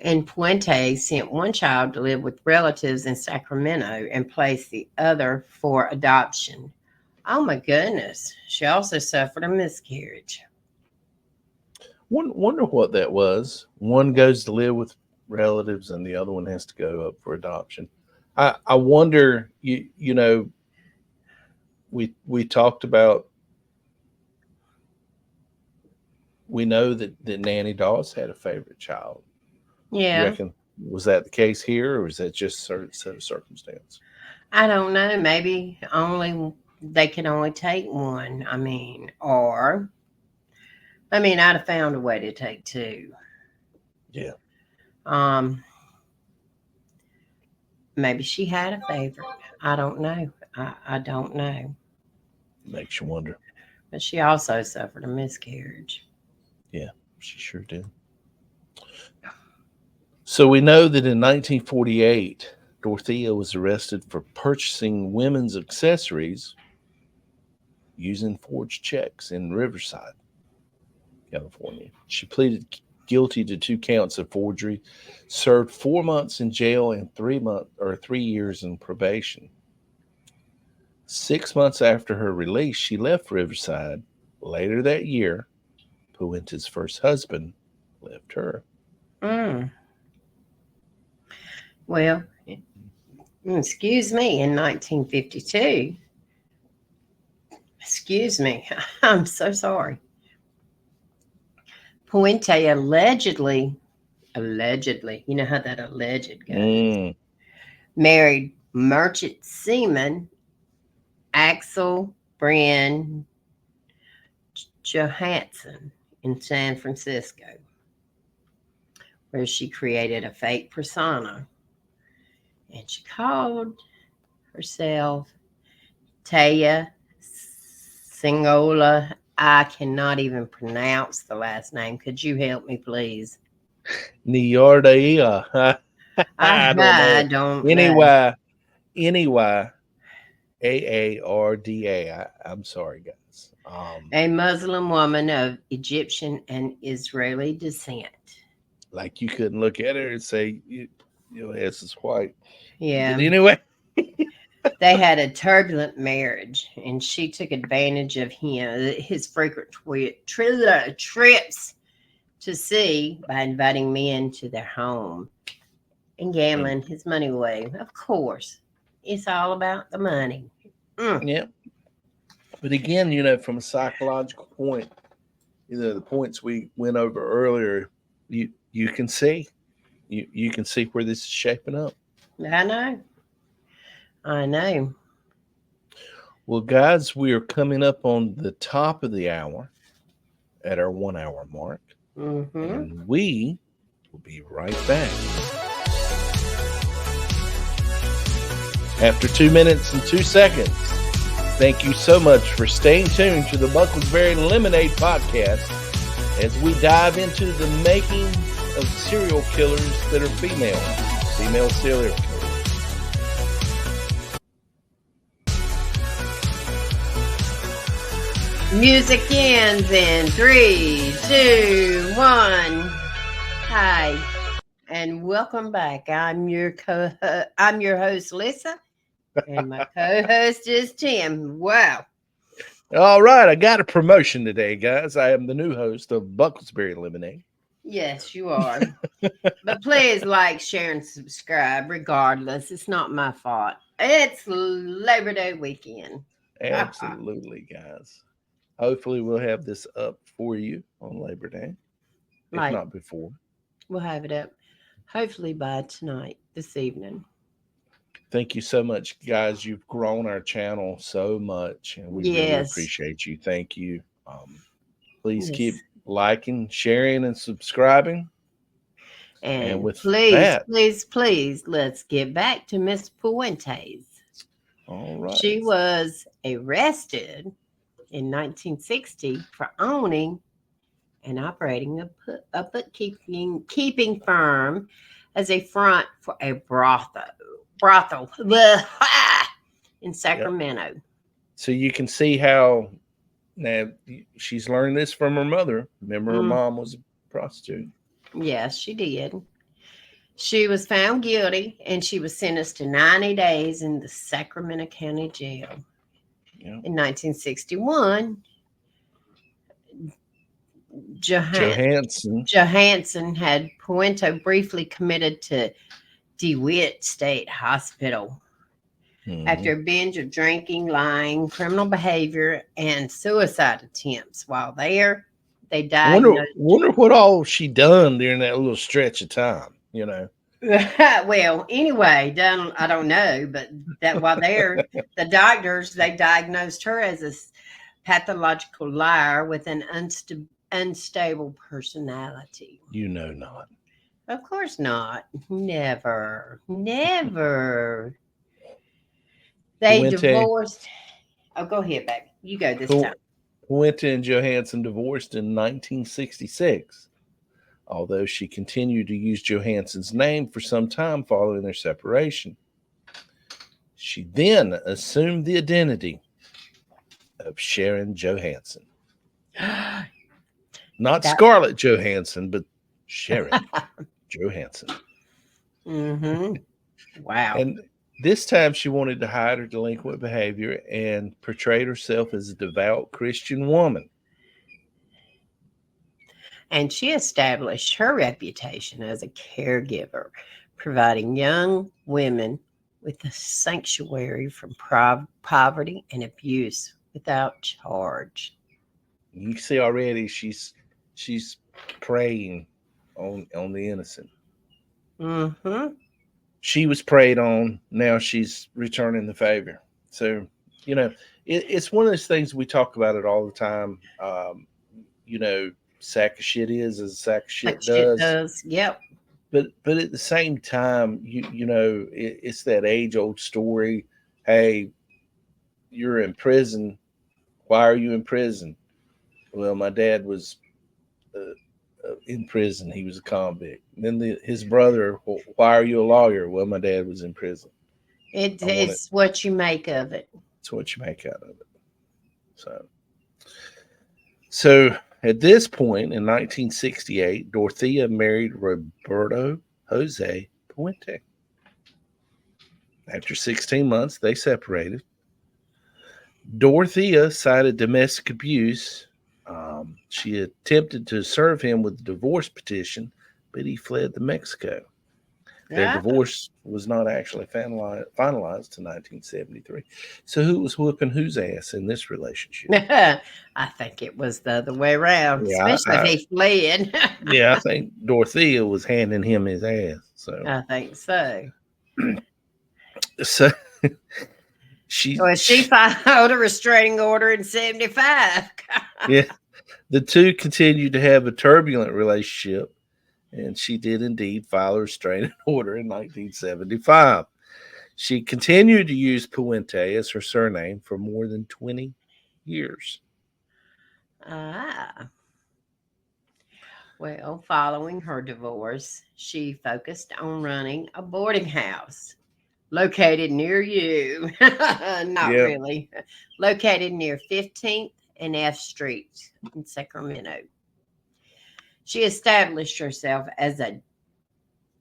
And Puente sent one child to live with relatives in Sacramento and placed the other for adoption. Oh my goodness. She also suffered a miscarriage. Wonder what that was. One goes to live with relatives and the other one has to go up for adoption. I wonder, you know, we talked about, we know that Nannie Doss had a favorite child. Yeah. You reckon, was that the case here, or was that just certain set of circumstance? I don't know. Maybe they can only take one. I'd have found a way to take 2. Yeah. Maybe she had a favorite. I don't know. I don't know. Makes you wonder. But she also suffered a miscarriage. Yeah, she sure did. So we know that in 1948, Dorothea was arrested for purchasing women's accessories using forged checks in Riverside, California. She pleaded guilty to 2 counts of forgery, served 4 months in jail and 3 years in probation. 6 months after her release, she left Riverside. Later that year, Puente's first husband left her. Well, excuse me, in 1952. Excuse me. I'm so sorry. Puente allegedly, you know how that alleged goes, married merchant seaman Axel Brand Johansson in San Francisco, where she created a fake persona. And she called herself Taya Singola. I cannot even pronounce the last name. Could you help me, please? Niardaia. I don't know. Anyway, Aarda. I'm sorry, guys. A Muslim woman of Egyptian and Israeli descent. Like you couldn't look at her and say, your ass is white. Yeah. But anyway. They had a turbulent marriage, and she took advantage of his frequent trips to sea by inviting men to their home and gambling his money away. Of course, it's all about the money. Yeah. But again, from a psychological point, the points we went over earlier, you can see. You can see where this is shaping up. I know. Well, guys, we are coming up on the top of the hour at our 1 hour mark. And we will be right back. After 2 minutes and 2 seconds, thank you so much for staying tuned to the Bucklesberry Lemonade podcast as we dive into the making of serial killers that are female serial killers. Music ends in 3, 2, 1. Hi, and welcome back. I'm your host Lisa, and my co-host is Tim. Wow. All right, I got a promotion today, guys. I am the new host of Bucklesberry Lemonade. Yes, you are. But please like, share, and subscribe. Regardless, it's not my fault. It's Labor Day weekend. Absolutely, guys. Hopefully, we'll have this up for you on Labor Day, if Like not before. we'll have it up, hopefully by tonight, this evening. Thank you so much, guys. You've grown our channel so much, and we really Yes, appreciate you. Thank you. Please keep yes. liking, sharing, and subscribing. And And with please, that, please, please, let's get back to Miss Puentes. all right. She was arrested in 1960 for owning and operating a bookkeeping keeping firm as a front for a brothel in Yep. Sacramento. So you can see how now she's learned this from her mother. Remember, her Mm, mom was a prostitute. yes, she did. She was found guilty and she was sentenced to 90 days in the Sacramento County Jail. Yeah. In 1961, Johan- Johansson. Johansson had Puente briefly committed to DeWitt State Hospital Mhm. after a binge of drinking, lying, criminal behavior, and suicide attempts. While there, they Wonder diagnosed. wonder what all she done during that little stretch of time. Well, anyway, done. I don't know, but that while there, the doctors they diagnosed her as a pathological liar with an unstable personality. You know not. Of course not. Never, never. They Puente divorced. Oh, go ahead, baby. You go this time. Pu- Puente and Johansson divorced in 1966. Although she continued to use Johansson's name for some time following their separation. She then assumed the identity of Sharon Johansson. Not That. Scarlett Johansson, but Sharon Johansson. Mm-hmm. Wow. And this time she wanted to hide her delinquent behavior and portrayed herself as a devout Christian woman. And she established her reputation as a caregiver, providing young women with a sanctuary from poverty and abuse without charge. You see already she's preying on the innocent. Mm-hmm. She was preyed on. Now she's returning the favor. So, you know, it's one of those things we talk about it all the time. You know, sack of shit is as a sack of Like shit shit does. does. Yep. But at the same time, it's that age old story. Hey, you're in prison. Why are you in prison? Well, my dad was in prison. He was a convict. And then his brother. Well, why are you a lawyer? Well, my dad was in prison. I want it. It's what you make of it. It's what you make out of it. So at this point in 1968, Dorothea married Roberto Jose Puente. After 16 months, they separated. Dorothea cited domestic abuse. She attempted to serve him with a divorce petition, but he fled to Mexico. Their Yeah. divorce was not actually finalized to 1973. So who was whooping whose ass in this relationship? I think it was the other way around, Yeah, especially if he fled. yeah, I think Dorothea was handing him his ass. So, I think so. so she, Well, she filed a restraining order in 75. yeah, the two continued to have a turbulent relationship, and she did indeed file a restraining order in 1975. She continued to use Puente as her surname for more than 20 years. Ah. Well, following her divorce, she focused on running a boarding house located near you. Not Yep. really. Located near 15th and F Street in Sacramento. She established herself as a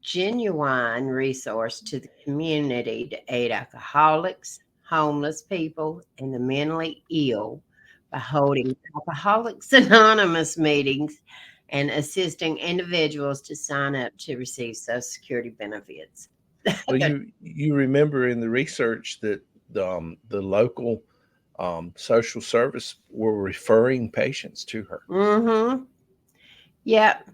genuine resource to the community to aid alcoholics, homeless people, and the mentally ill by holding Alcoholics Anonymous meetings and assisting individuals to sign up to receive Social Security benefits. Well, you remember in the research that the local social service were referring patients to her. Mm-hmm. Yep.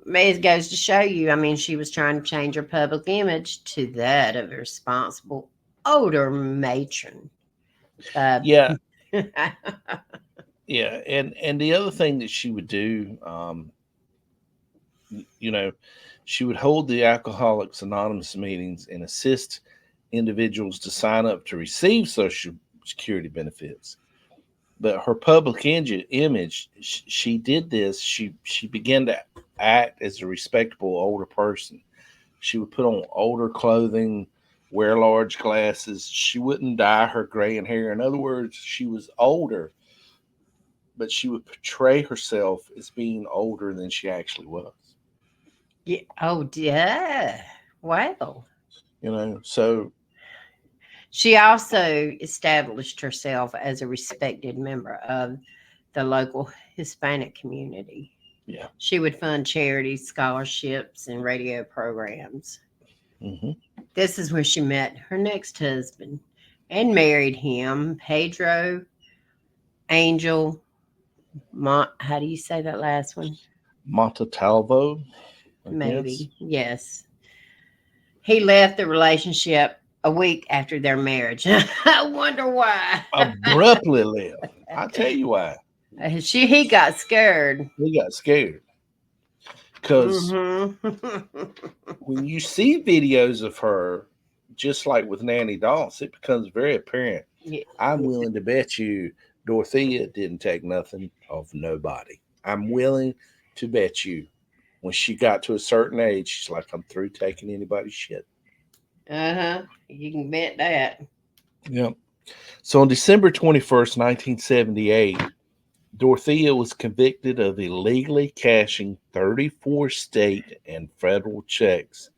It goes to show you, I mean, she was trying to change her public image to that of a responsible older matron. Uh, Yeah, yeah, and the other thing that she would do, you know, she would hold the Alcoholics Anonymous meetings and assist individuals to sign up to receive Social Security benefits. But her public image, she did this. She began to act as a respectable older person. She would put on older clothing, wear large glasses. She wouldn't dye her gray and hair. In other words, she was older, but she would portray herself as being older than she actually was. yeah. Oh, yeah. Wow. So She also established herself as a respected member of the local Hispanic community. yeah. She would fund charities, scholarships, and radio programs. Hmm. This is where she met her next husband and married him, Pedro Angel. How do you say that last one? Montalvo, I guess. Maybe. Yes. He left the relationship a week after their marriage. I wonder why. Abruptly left. I'll tell you why. He got scared. We got scared because Hmm. when you see videos of her, just like with Nannie Doss, it becomes very apparent. Yeah. I'm willing to bet you Dorothea didn't take nothing of nobody. I'm willing to bet you when she got to a certain age, she's like, I'm through taking anybody's shit. Uh-huh. You can bet that. Yep. So on December 21st, 1978, Dorothea was convicted of illegally cashing 34 state and federal checks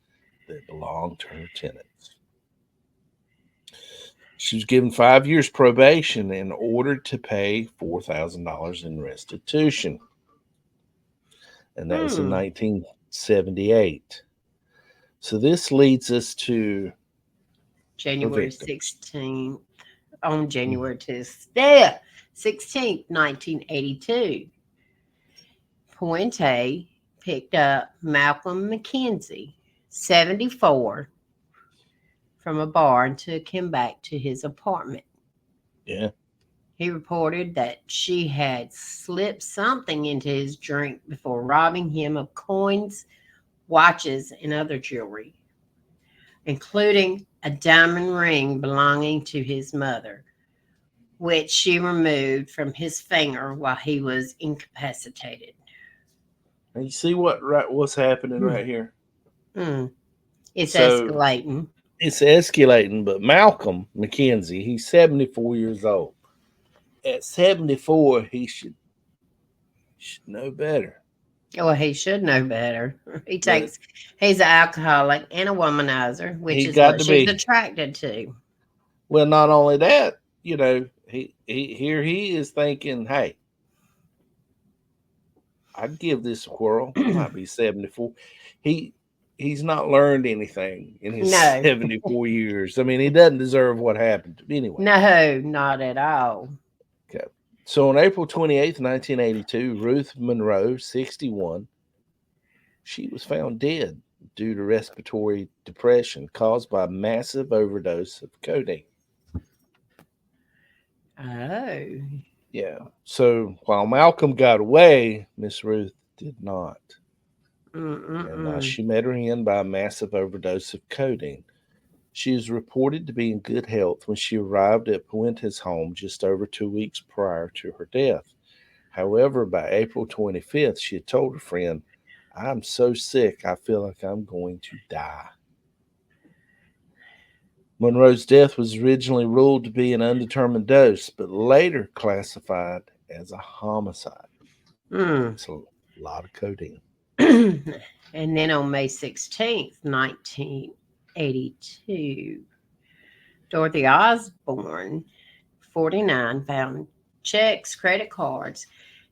that belonged to her tenants. She was given 5 years probation and ordered to pay $4,000 in restitution. And that was in Hmm. 1978. So this leads us to her January victims. 16th. On Mhm. January 16th, 1982, Puente picked up Malcolm McKenzie, 74, from a bar and took him back to his apartment. Yeah. He reported that she had slipped something into his drink before robbing him of coins, watches, and other jewelry, including a diamond ring belonging to his mother, which she removed from his finger while he was incapacitated. And you see what's happening Hmm. right here. Hmm. It's So escalating. it's escalating, but Malcolm McKenzie, he's 74 years old. At 74, he should know better. Well, he should know better. He But takes, he's an alcoholic and a womanizer, which he is got what to she's be. attracted to. Well, not only that, he here he is thinking, hey, I'd give this a whirl. I might be 74. He he's not learned anything in his No, 74 years. I mean, he doesn't deserve what happened to him anyway. no, not at all. Okay. So on April 28th, 1982, Ruth Monroe, 61, she was found dead due to respiratory depression caused by a massive overdose of codeine. Oh. Yeah. So while Malcolm got away, Miss Ruth did not. And Mm-mm-mm. she met her end by a massive overdose of codeine. She is reported to be in good health when she arrived at Puente's home just over 2 weeks prior to her death. However, by April 25th, she had told a friend, I'm so sick, I feel like I'm going to die. Monroe's death was originally ruled to be an undetermined dose, but later classified as a homicide. Mm. It's a lot of codeine. And then on May 16th, 1982, Dorothy Osborne, 49, found checks, credit cards,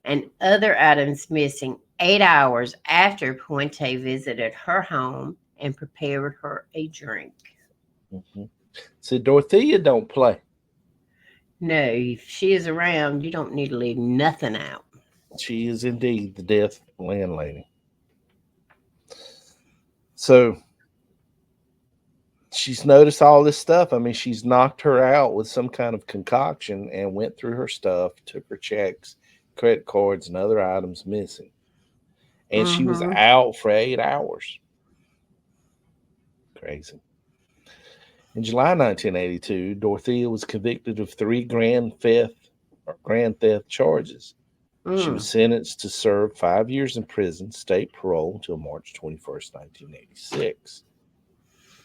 and other items missing 8 hours after Puente visited her home and prepared her a drink. Hmm. See, Dorothea don't play. No, if she is around, you don't need to leave nothing out. She is indeed the death landlady. So she's noticed all this stuff. I mean, she's knocked her out with some kind of concoction and went through her stuff, took her checks, credit cards, and other items missing. And she was Mm-hmm. out for 8 hours. Crazy. In July 1982, Dorothea was convicted of three grand theft charges. She was Mm. sentenced to serve 5 years in prison, state parole, until March 21st, 1986.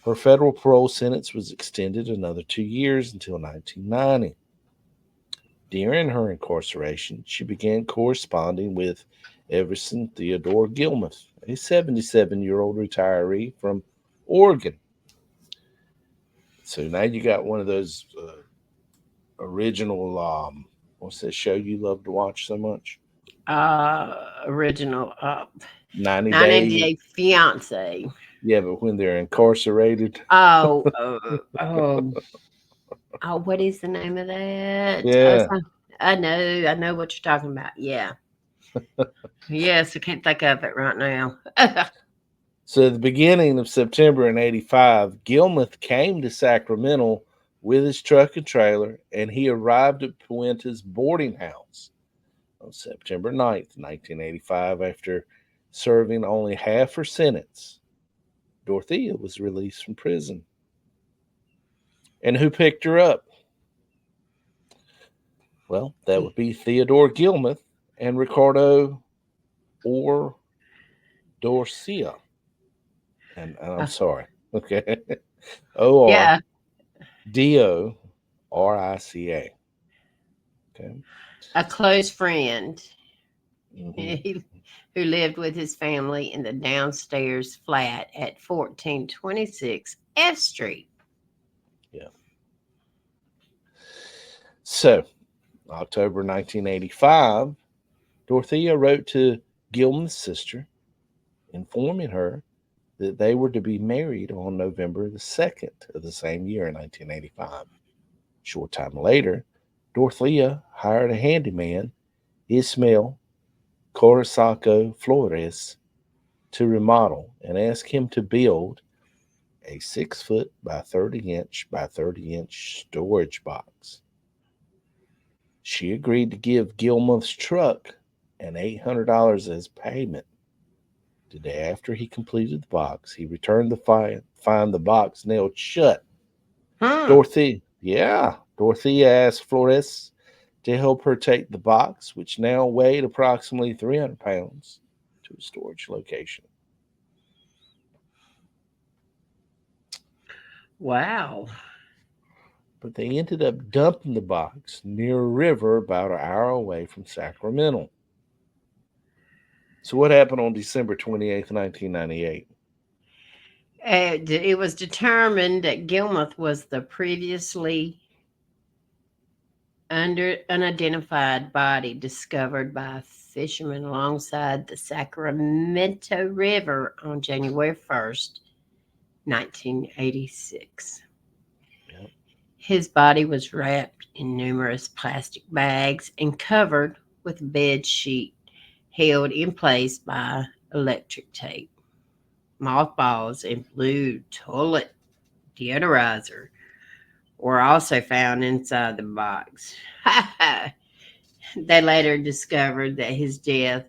Her federal parole sentence was extended another 2 years until 1990. During her incarceration, she began corresponding with Everson Theodore Gilmuth, a 77-year-old retiree from Oregon. So now you got one of those original, what's that show you love to watch so much? Original 90 90 Day. Day Fiance. Yeah, but when they're incarcerated. Oh, oh, what is the name of that? Yeah. I know what you're talking about. Yeah. Yes, I can't think of it right now. So at the beginning of September in 85, Gilmuth came to Sacramento with his truck and trailer, and he arrived at Puente's boarding house on September 9th, 1985, after serving only half her sentence. Dorothea was released from prison. And who picked her up? Well, that would be Theodore Gilmuth and Ricardo or Dorcia. And I'm Uh, sorry. Okay. O R yeah, Dorica. Okay. a close friend Hmm. who lived with his family in the downstairs flat at 1426 F Street. Yeah. So, October 1985, Dorothea wrote to Gilman's sister, informing her that they were to be married on November the 2nd of the same year, 1985. Short time later, Dorothea hired a handyman, Ismael Corasaco Flores, to remodel and asked him to build a 6 foot by 30 inch by 30 inch storage box. She agreed to give Gilmuth's truck and $800 as payment. The day after he completed the box, he returned to find the box nailed shut. Hmm. Dorothea asked Flores to help her take the box, which now weighed approximately 300 pounds, to a storage location. Wow. But they ended up dumping the box near a river about an hour away from Sacramento. So, what happened on December 28th, 1998? It was determined that Gilmuth was the previously unidentified body discovered by fishermen alongside the Sacramento River on January 1st, 1986. Yep. His body was wrapped in numerous plastic bags and covered with a bed sheet held in place by electric tape. Mothballs and blue toilet deodorizer were also found inside the box. They later discovered that his death,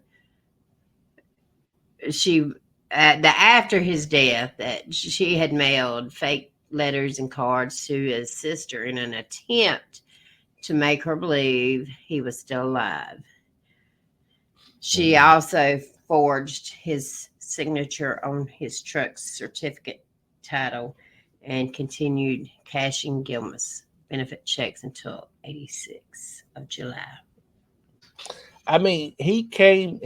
she, after his death, that she had mailed fake letters and cards to his sister in an attempt to make her believe he was still alive. She Mm. also forged his signature on his truck's certificate title and continued cashing Gilman's benefit checks until 86 of July. I mean, he came.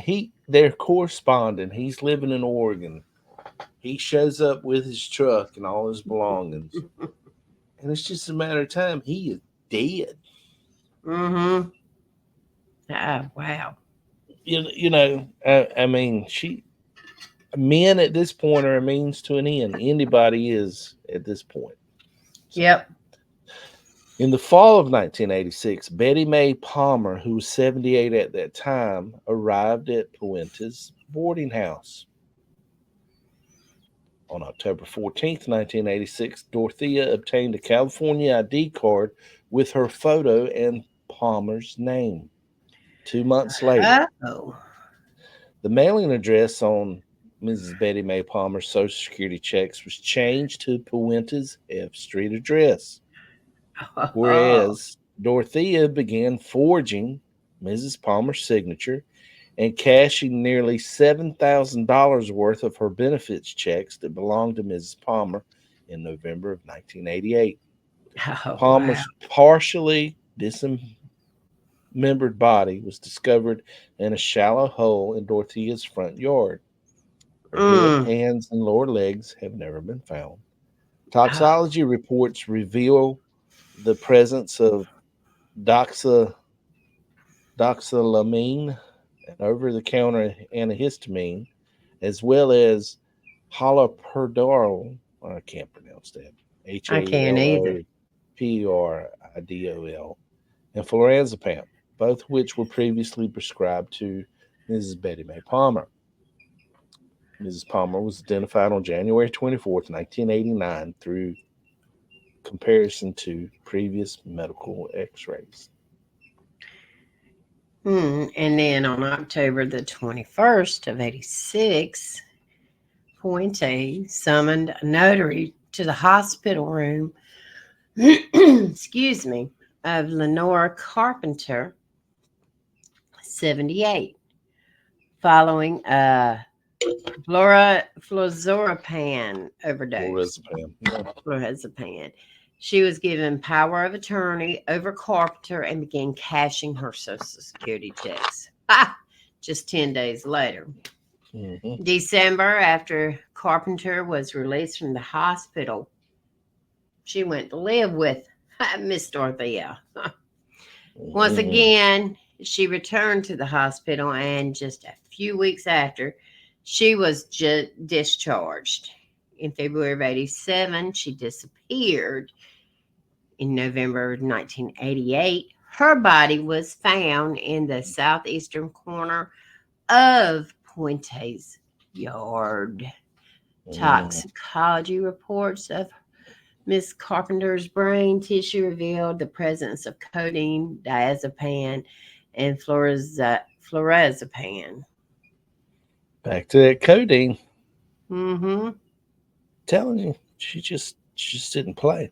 They're corresponding. He's living in Oregon. He shows up with his truck and all his belongings, and it's just a matter of time. He is dead. Mm-hmm. Oh, wow. I mean, men at this point are a means to an end. Anybody is at this point. So, Yep. in the fall of 1986, Betty Mae Palmer, who was 78 at that time, arrived at Puente's boarding house. On October 14th, 1986, Dorothea obtained a California ID card with her photo and Palmer's name. 2 months later, Oh. the mailing address on Mrs. Betty Mae Palmer's Social Security checks was changed to Puente's F Street address, Oh. whereas Dorothea began forging Mrs. Palmer's signature and cashing nearly $7,000 worth of her benefits checks that belonged to Mrs. Palmer in November of 1988. Oh, wow. Palmer's partially dismembered body was discovered in a shallow hole in Dorothea's front yard. Her head, Mm. hands, and lower legs have never been found. Oh, Toxology reports reveal the presence of doxa, doxylamine, an over the counter antihistamine, as well as haloperidol. I can't pronounce that. H I A can't L either. O P R I D O L, and flurazepam, both of which were previously prescribed to Mrs. Betty Mae Palmer. Mrs. Palmer was identified on January 24th, 1989, through comparison to previous medical x rays. And then on October the 21st of 86, Puente summoned a notary to the hospital room, excuse me, of Lenora Carpenter, 78, following a fluoxazepam overdose. Flurazepam. Fluoxazepam. She was given power of attorney over Carpenter and began cashing her Social Security checks. Ah, just 10 days later. Mm-hmm. December, after Carpenter was released from the hospital, she went to live with Miss Dorothea. Once Mm-hmm. again, she returned to the hospital, and just a few weeks after, she was discharged. In February of 87, she disappeared. In November of 1988, her body was found in the southeastern corner of Puente's yard. Mm-hmm. Toxicology reports of Miss Carpenter's brain tissue revealed the presence of codeine, diazepam, and fluorazepam. Back to that codeine. Mm-hmm. Telling you, she just didn't play.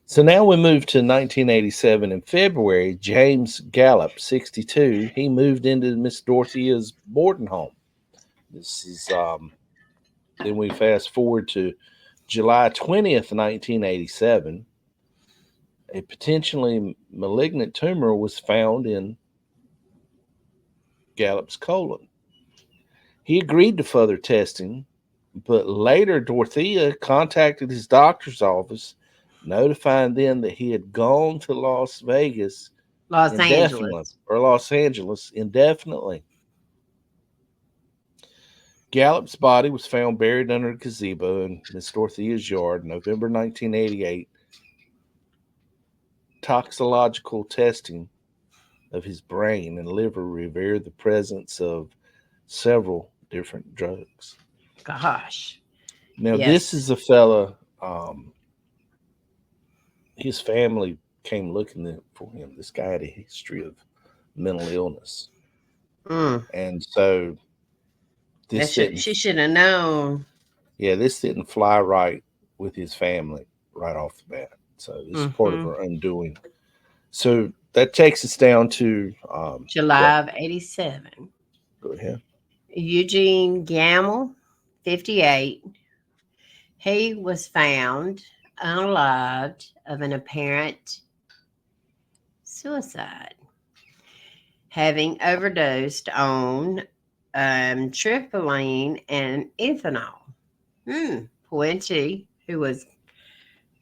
So now we move to 1987. In February, James Gallup, 62, he moved into Miss Dorothea's boarding home. This is then we fast forward to July 20th, 1987. A potentially malignant tumor was found in Gallup's colon. He agreed to further testing, but later Dorothea contacted his doctor's office, notifying them that he had gone to Las Vegas Los indefinitely, Angeles. or Los Angeles indefinitely. Gallup's body was found buried under a gazebo in Miss Dorothea's yard, November 1988. Toxicological testing of his brain and liver revealed the presence of several different drugs. Gosh. Now, this Yes. is a fella, his family came looking for him. This guy had a history of mental illness. Mm. And so this didn't, She should have known. yeah, this didn't fly right with his family right off the bat. So this is part of Mm-hmm. her undoing. So that takes us down to, July of 87. go ahead. Eugene Gamble, 58. He was found unalived of an apparent suicide. having overdosed on tryptophan and ethanol. Puente, who was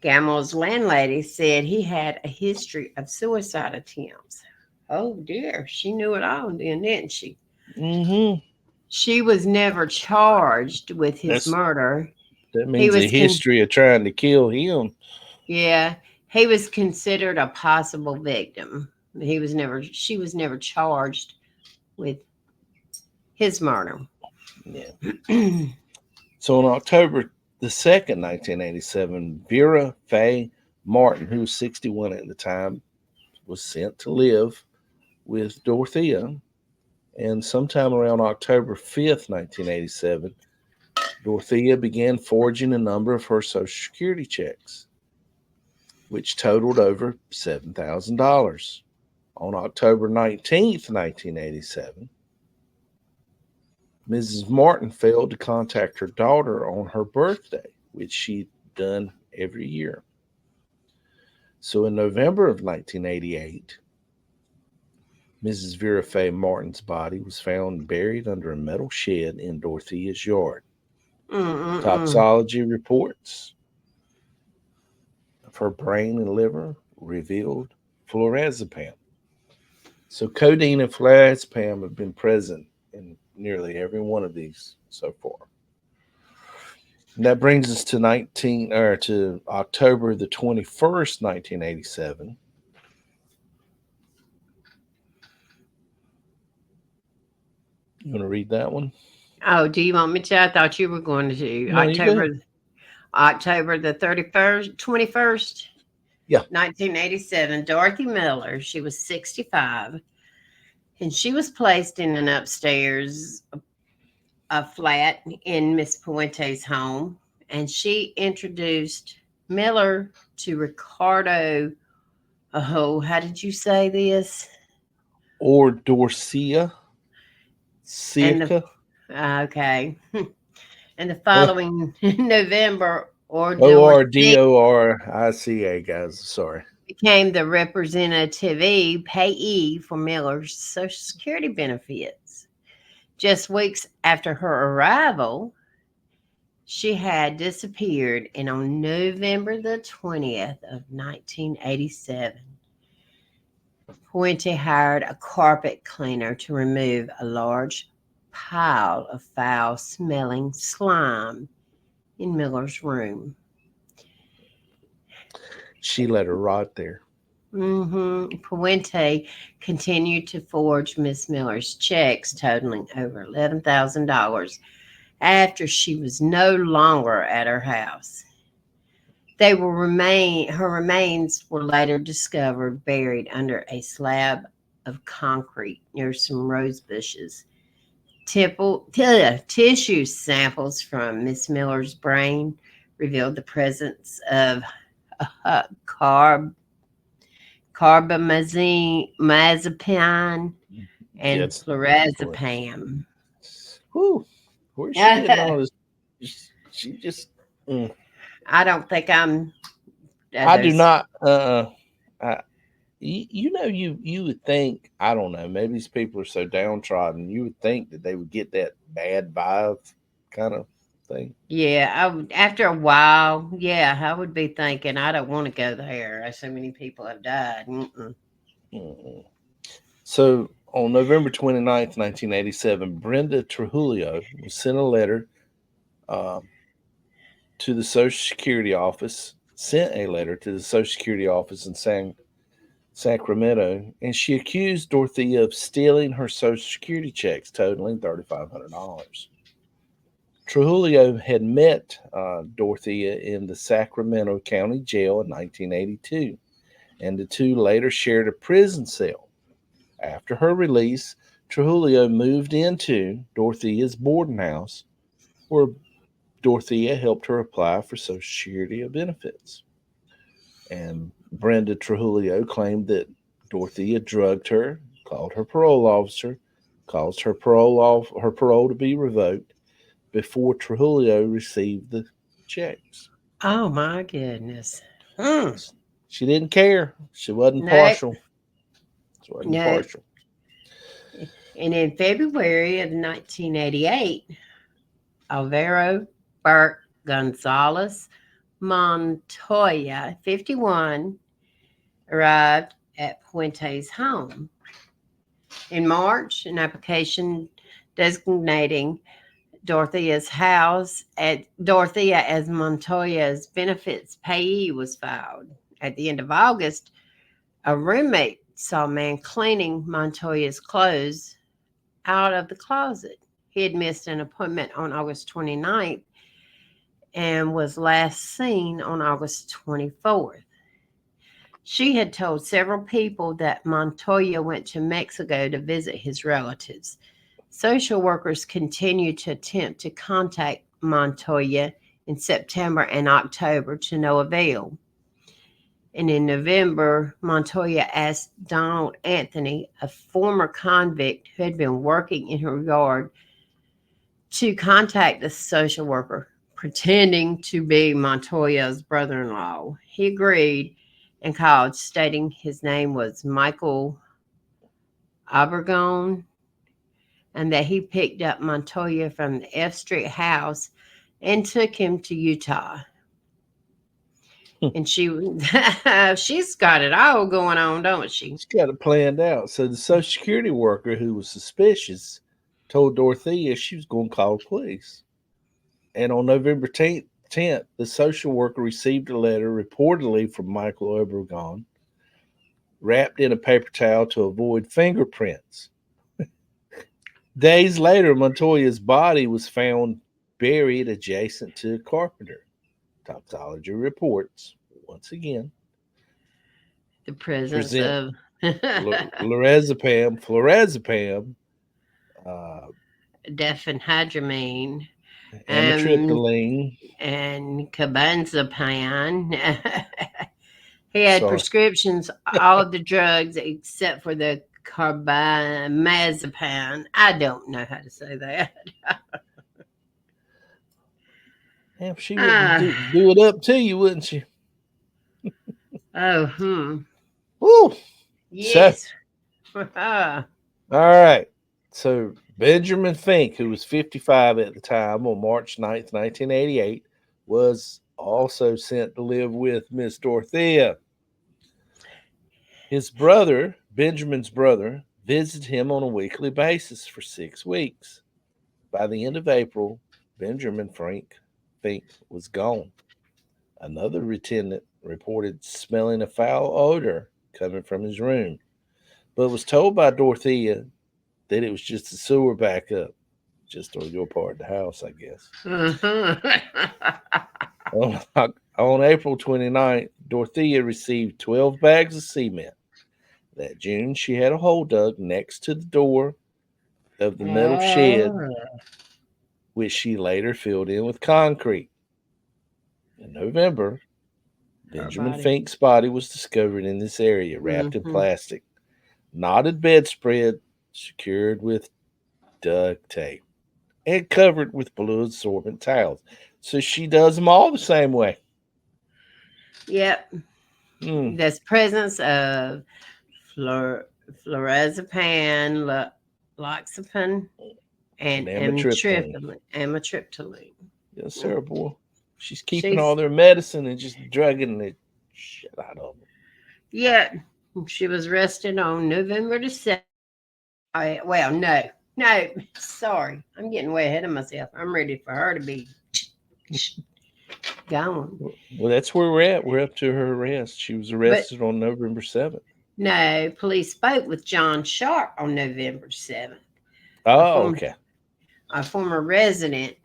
Gamel's landlady, said he had a history of suicide attempts. Oh dear, she knew it all then, didn't she? Mm-hmm. She was never charged with his That's murder. that He means a was history of trying to kill him. yeah, he was considered a possible victim. She was never charged with his murder. Yeah. So on October the 2nd, 1987, Vera Faye Martin, who was 61 at the time, was sent to live with Dorothea. And sometime around October 5th, 1987, Dorothea began forging a number of her Social Security checks, which totaled over $7,000. On October 19th, 1987, Mrs. Martin failed to contact her daughter on her birthday, which she'd done every year. So in November of 1988, Mrs. Vera Faye Martin's body was found buried under a metal shed in Dorothea's yard. Mm-mm-mm. Toxicology reports of her brain and liver revealed fluorazepam. So codeine and fluorazepam have been present in nearly every one of these so far. And that brings us to 19 or to October the 21st, 1987. You want to read that one? Oh, do you want me to? I thought you were going to No, you go ahead. October the 31st, 21st, Yeah. 1987. Dorothy Miller, she was 65, and she was placed in an upstairs a flat in Miss Puente's home, and she introduced Miller to Ricardo. Oh, how did you say this? Or Dorcia And the Circa. okay, and the following November, or O R D Dorothy O R I C A, guys. Sorry. became the representative payee for Miller's Social Security benefits. Just weeks after her arrival, she had disappeared, and on November the 20th of 1987, Puente hired a carpet cleaner to remove a large pile of foul-smelling slime in Miller's room. She let her rot there. Puente continued to forge Miss Miller's checks totaling over $11,000 after she was no longer at her house. Her remains were later discovered buried under a slab of concrete near some rose bushes. Tissue samples from Miss Miller's brain revealed the presence of carb carbamazepine Yeah, and it's for flurazepam. whew, where's she getting all this? She just mm. I don't think I'm I do those. not I, you would think, I don't know, maybe these people are so downtrodden, you would think that they would get that bad vibe kind of thing. Yeah, I would, after a while, yeah, I would be thinking I don't want to go there. So many people have died. Mm-mm. Mm-mm. So on November 29th, 1987, Brenda Trujillo was sent a letter um, to the Social Security office, sent a letter to the Social Security office in Sacramento, and she accused Dorothea of stealing her Social Security checks totaling $3,500. Trujillo had met Dorothea in the Sacramento County Jail in 1982, and the two later shared a prison cell. After her release, Trujillo moved into Dorothea's boarding house, where Dorothea helped her apply for Social Security benefits. And Brenda Trujillo claimed that Dorothea drugged her, called her parole officer, caused her parole to be revoked before Trujillo received the checks. Oh my goodness. Hmm. She didn't care. She wasn't No, partial. She wasn't no. partial. And in February of 1988, Alvaro Burke Gonzalez Montoya, 51, arrived at Puente's home. In March, an application designating Dorothea as Montoya's benefits payee was filed. At the end of August, a roommate saw a man cleaning Montoya's clothes out of the closet. He had missed an appointment on August 29th and was last seen on August 24th. She had told several people that Montoya went to Mexico to visit his relatives. Social workers continued to attempt to contact Montoya in September and October to no avail. And in November, Montoya asked Donald Anthony, a former convict who had been working in her yard, to contact the social worker, pretending to be Montoya's brother in law. He agreed and called, stating his name was Michael Obregon and that he picked up Montoya from the F Street house and took him to Utah. And she's got it all going on, don't she? She's got it planned out. So the Social Security worker who was suspicious told Dorothea she was going to call the police. And on November 10th, the social worker received a letter reportedly from Michael Obregon, wrapped in a paper towel to avoid fingerprints. Days later, Montoya's body was found buried adjacent to a carpenter. Toxicology reports, once again, The presence present of flurazepam, uh, diphenhydramine amitriptyline. and carbamazepine. He had Sorry. prescriptions, all of the drugs except for the carbamazepine. I don't know how to say that. Damn, she wouldn't do it up to you, wouldn't she? Oh, Woo! yes. All right. So Benjamin Fink, who was 55 at the time on March 9th, 1988, was also sent to live with Miss Dorothea. His brother, Benjamin's brother, visited him on a weekly basis for 6 weeks. By the end of April, Benjamin Fink was gone. Another attendant reported smelling a foul odor coming from his room, but was told by Dorothea that it was just a sewer backup, just on your part of the house, I guess. On April 29th, Dorothea received 12 bags of cement. That June, she had a hole dug next to the door of the metal shed, which she later filled in with concrete. In November, Benjamin Fink's body was discovered in this area, wrapped in plastic, knotted bedspread, secured with duct tape, and covered with blood-absorbent towels. So she does them all the same way. Yep. There's presence of flurazepam, loxapine, and amitriptyline. Yes, sir, boy. She's keeping all their medicine and just drugging the shit out of them. Yeah. She was arrested on November the 7th. Well, no. Sorry. I'm getting way ahead of myself. I'm ready for her to be gone. Well, that's where we're at. We're up to her arrest. She was arrested on November 7th. No, police spoke with John Sharp on November 7th. Oh, okay. A former resident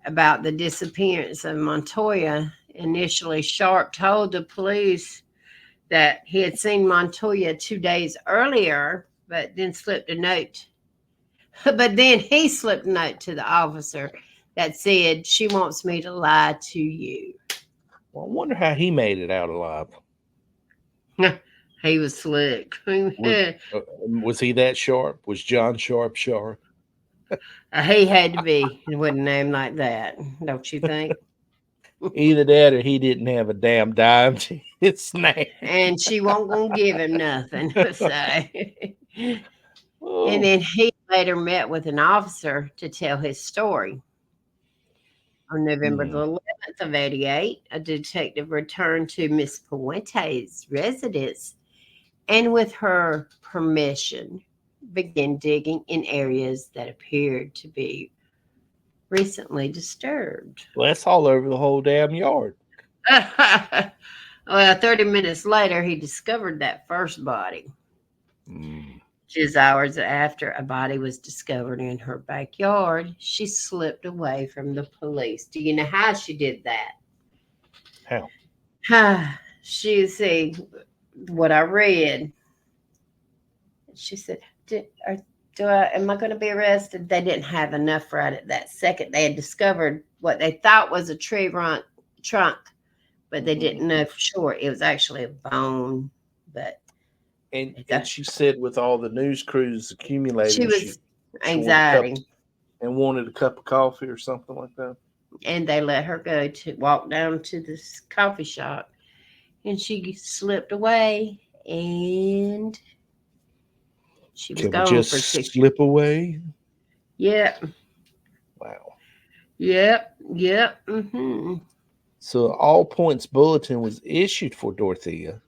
about the disappearance of Montoya. Initially, Sharp told the police that he had seen Montoya 2 days earlier, but then he slipped a note to the officer that said, "She wants me to lie to you." Well, I wonder how he made it out alive. He was slick. Was he that sharp? Was John Sharp sharp? He had to be. He wouldn't name like that, don't you think? Either that or he didn't have a damn dime to his name. And she won't gonna give him nothing. So And Oh. then he later met with an officer to tell his story. On November the Hmm. 11th of 88, a detective returned to Miss Puente's residence and, with her permission, began digging in areas that appeared to be recently disturbed. Well, that's all over the whole damn yard. Well, 30 minutes later, he discovered that first body. Mm. Just hours after a body was discovered in her backyard, she slipped away from the police. Do you know how she did How? that? She see what I read. She said, am I going to be arrested? They didn't have enough right at that second. They had discovered what they thought was a trunk, but they Hmm. didn't know for sure. It was actually a bone. But And she said with all the news crews she accumulating, was she wanted a cup anxiety. and wanted a cup of coffee or something like that. And they let her go to walk down to this coffee shop, and she slipped away, and she was Can we gone just for six. slip away? Yep, Wow. yep. Mm-hmm. So all points bulletin was issued for Dorothea,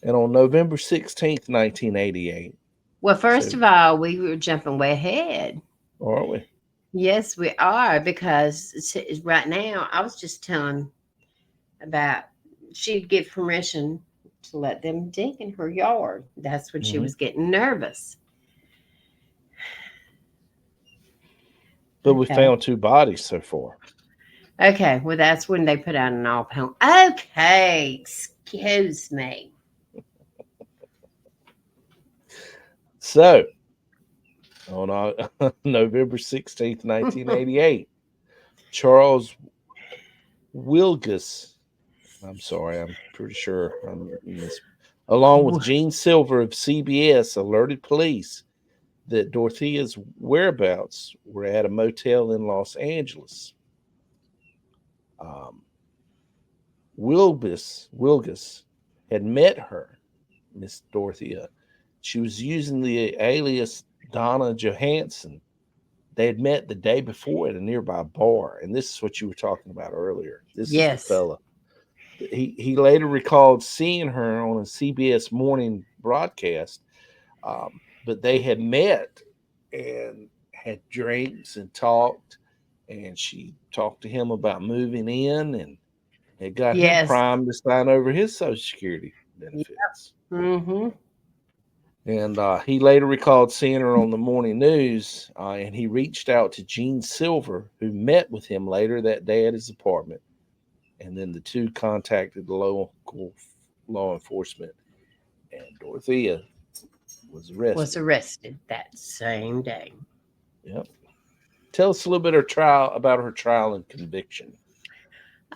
and on November 16th, 1988. Well, first So, of all, we were jumping way ahead. are we? Yes, we are, because right now I was just telling about she'd give permission to let them dig in her yard. That's when she Hmm. was getting nervous. But we Okay. found two bodies so far. Okay. Well, that's when they put out an all pound. Okay. Excuse me. So on November 16th, 1988, Charles Wilgus, I'm sorry, I'm pretty sure I'm along with Gene Silver of CBS, alerted police that Dorothea's whereabouts were at a motel in Los Angeles. Um, Wilgus had met her, Miss Dorothea. She was using the alias Donna Johansson. They had met the day before at a nearby bar, and this is what you were talking about earlier. This is the Yes. fella. He later recalled seeing her on a CBS morning broadcast, but they had met and had drinks and talked, and she talked to him about moving in and had got him Yes. primed to sign over his Social Security Yeah. benefits. Mm-hmm. And he later recalled seeing her on the morning news, and he reached out to Gene Silver, who met with him later that day at his apartment. And then the two contacted the local law enforcement, and Dorothea was Was arrested. arrested that same day. Yep. Tell us a little bit of trial about her trial and conviction.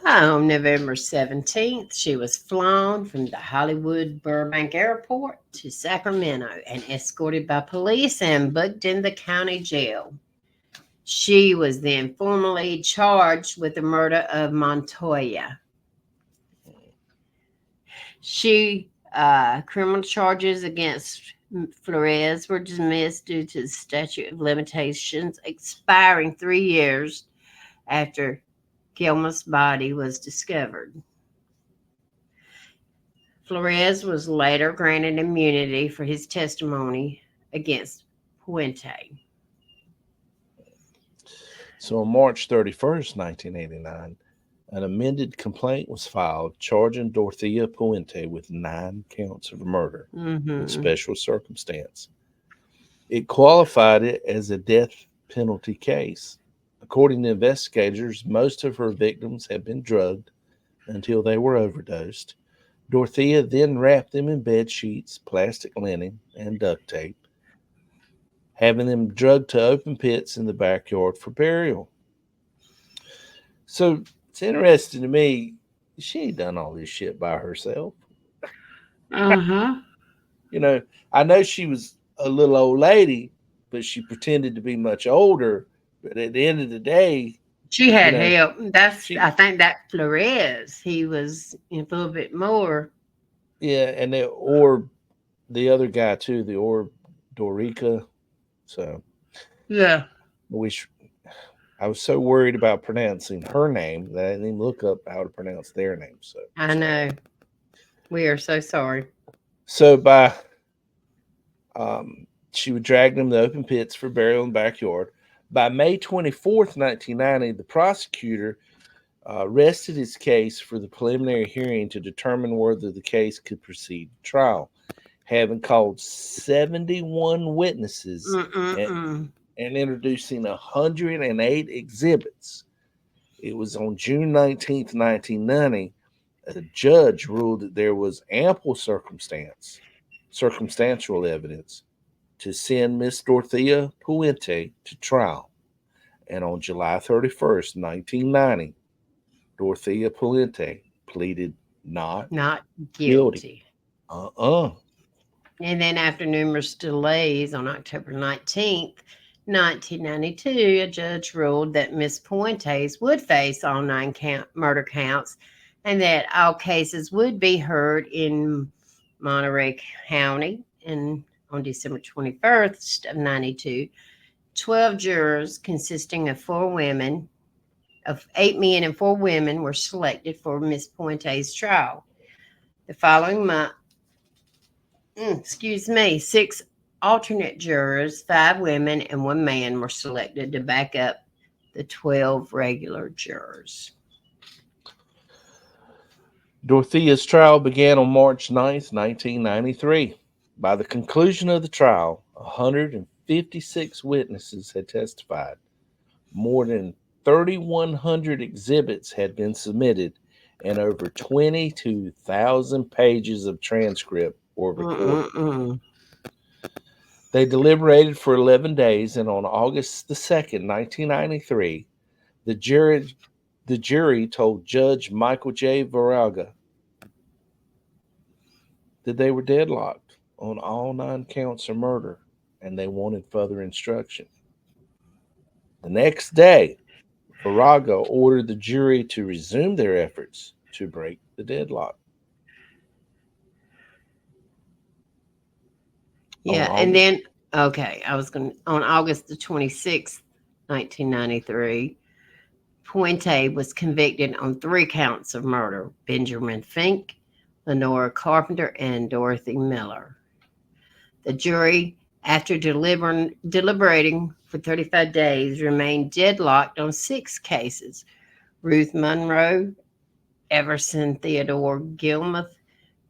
On November 17th, she was flown from the Hollywood Burbank Airport to Sacramento and escorted by police and booked in the county jail. She was then formally charged with the murder of Montoya. She criminal charges against Flores were dismissed due to the statute of limitations expiring 3 years after Gilma's body was discovered. Flores was later granted immunity for his testimony against Puente. So on March 31st, 1989, an amended complaint was filed charging Dorothea Puente with 9 counts of murder with Mm-hmm. special circumstance. It qualified it as a death penalty case. According to investigators, most of her victims had been drugged until they were overdosed. Dorothea then wrapped them in bed sheets, plastic linen, and duct tape, having them drugged to open pits in the backyard for burial. So it's interesting to me, she ain't done all this shit by herself. Uh-huh. You know, I know she was a little old lady, but she pretended to be much older. But at the end of the day, She you had know, help. I she, think that Flores, he was a little bit more. yeah, and or the other guy too, the Orb Dorica. So Yeah. we I was so worried about pronouncing her name that I didn't even look up how to pronounce their name. So I sorry. know. We are so sorry. So by she would drag them to open pits for burial in the backyard. By May 24th, 1990, the prosecutor rested his case for the preliminary hearing to determine whether the case could proceed to trial, having called 71 witnesses and, Mm-mm-mm. and introducing 108 exhibits. It was on June 19th, 1990, a judge ruled that there was ample circumstantial evidence to send Miss Dorothea Puente to trial. And on July 31st, 1990, Dorothea Puente pleaded not Not guilty. guilty. Uh-uh. And then, after numerous delays, on October 19th, 1992, a judge ruled that Miss Puentes would face all nine murder counts and that all cases would be heard in Monterey County. And on December 21st of 92, 12 jurors consisting of of 8 men and 4 women, were selected for Miss Puente's trial. The following month, excuse me, 6 alternate jurors, 5 women and 1 man, were selected to back up the 12 regular jurors. Dorothea's trial began on March 9th, 1993. By the conclusion of the trial, 156 witnesses had testified. More than 3,100 exhibits had been submitted, and over 22,000 pages of transcript were recorded. Mm-mm-mm. They deliberated for 11 days, and on August 2nd, 1993, the jury, the jury told Judge Michael J. Varaga that they were deadlocked on all 9 counts of murder and they wanted further instruction. The next day, Varaga ordered the jury to resume their efforts to break the deadlock. On Yeah, and August, then, okay, on August 26th, 1993, Puente was convicted on 3 counts of murder: Benjamin Fink, Lenora Carpenter, and Dorothy Miller. The jury, after deliberating for 35 days, remained deadlocked on 6 cases: Ruth Monroe, Everson Theodore Gilmuth,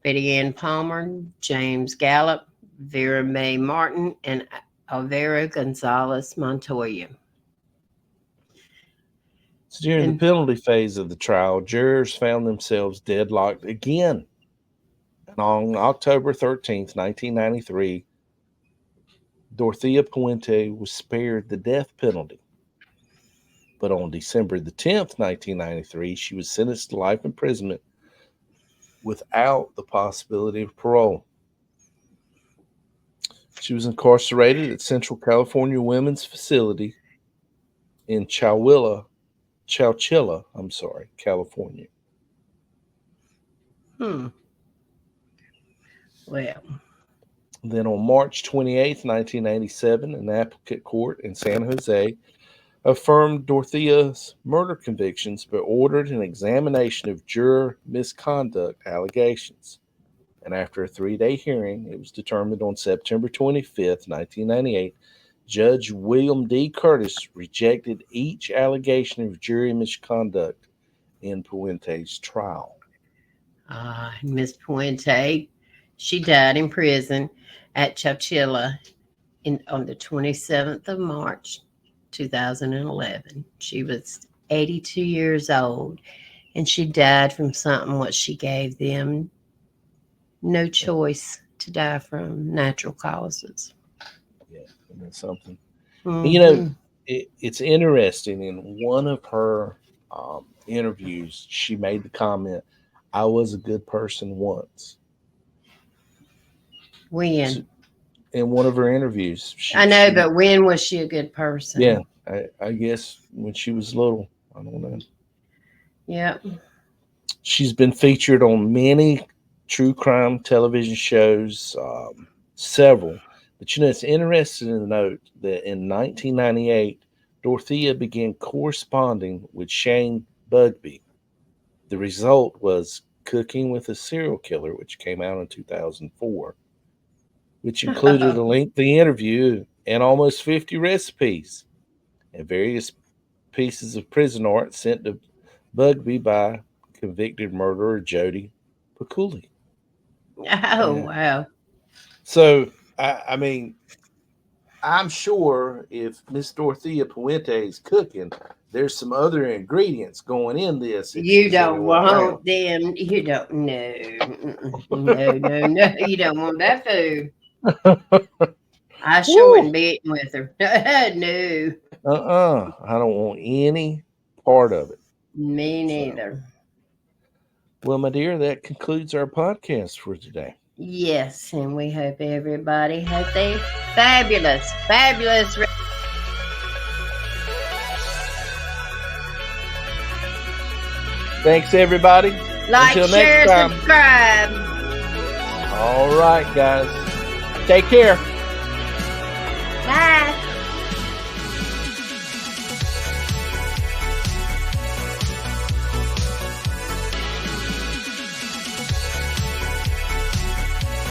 Betty Ann Palmer, James Gallup, Vera Mae Martin, and Alvaro Gonzalez Montoya. during the And penalty phase of the trial, jurors found themselves deadlocked again. And on October 13th, 1993, Dorothea Puente was spared the death penalty. But on December 10th, 1993, she was sentenced to life imprisonment without the possibility of parole. She was incarcerated at Central California Women's Facility in Chowchilla, California. hmm, well, Then on March 28th, 1997, an appellate court in San Jose affirmed Dorothea's murder convictions but ordered an examination of juror misconduct allegations. And after a 3-day hearing, it was determined on September 25th, 1998, Judge William D. Curtis rejected each allegation of jury misconduct in Puente's trial. Miss Puente, she died in prison at Chowchilla on the 27th of March, 2011. She was 82 years old, and she died from something what she gave them no choice to die from: natural causes. Yeah, and that's something. And, Hmm. it's interesting. In one of her interviews, she made the comment, "I was a good person once." When? So in one of her interviews, I know, she but when was she a good yeah, person? I guess when she was little. I don't know. Yep. She's been featured on many true crime television shows, several But it's interesting to note that in 1998, Dorothea began corresponding with Shane Bugbee. The result was Cooking with a Serial Killer, which came out in 2004, which included a lengthy interview and almost 50 recipes and various pieces of prison art sent to Bugbee by convicted murderer Jody Picouli. Oh, wow. So, I mean, I'm sure if Miss Dorothea Puente is cooking, there's some other ingredients going in this. You don't want them. You don't. No. No. You don't want that food. I sure wouldn't be eating with her. No. I don't want any part of it. Me neither. Well, my dear, that concludes our podcast for today. Yes, and we hope everybody has a fabulous Thanks, everybody. like, Until share, next time. subscribe. All right, guys. Take care. Bye.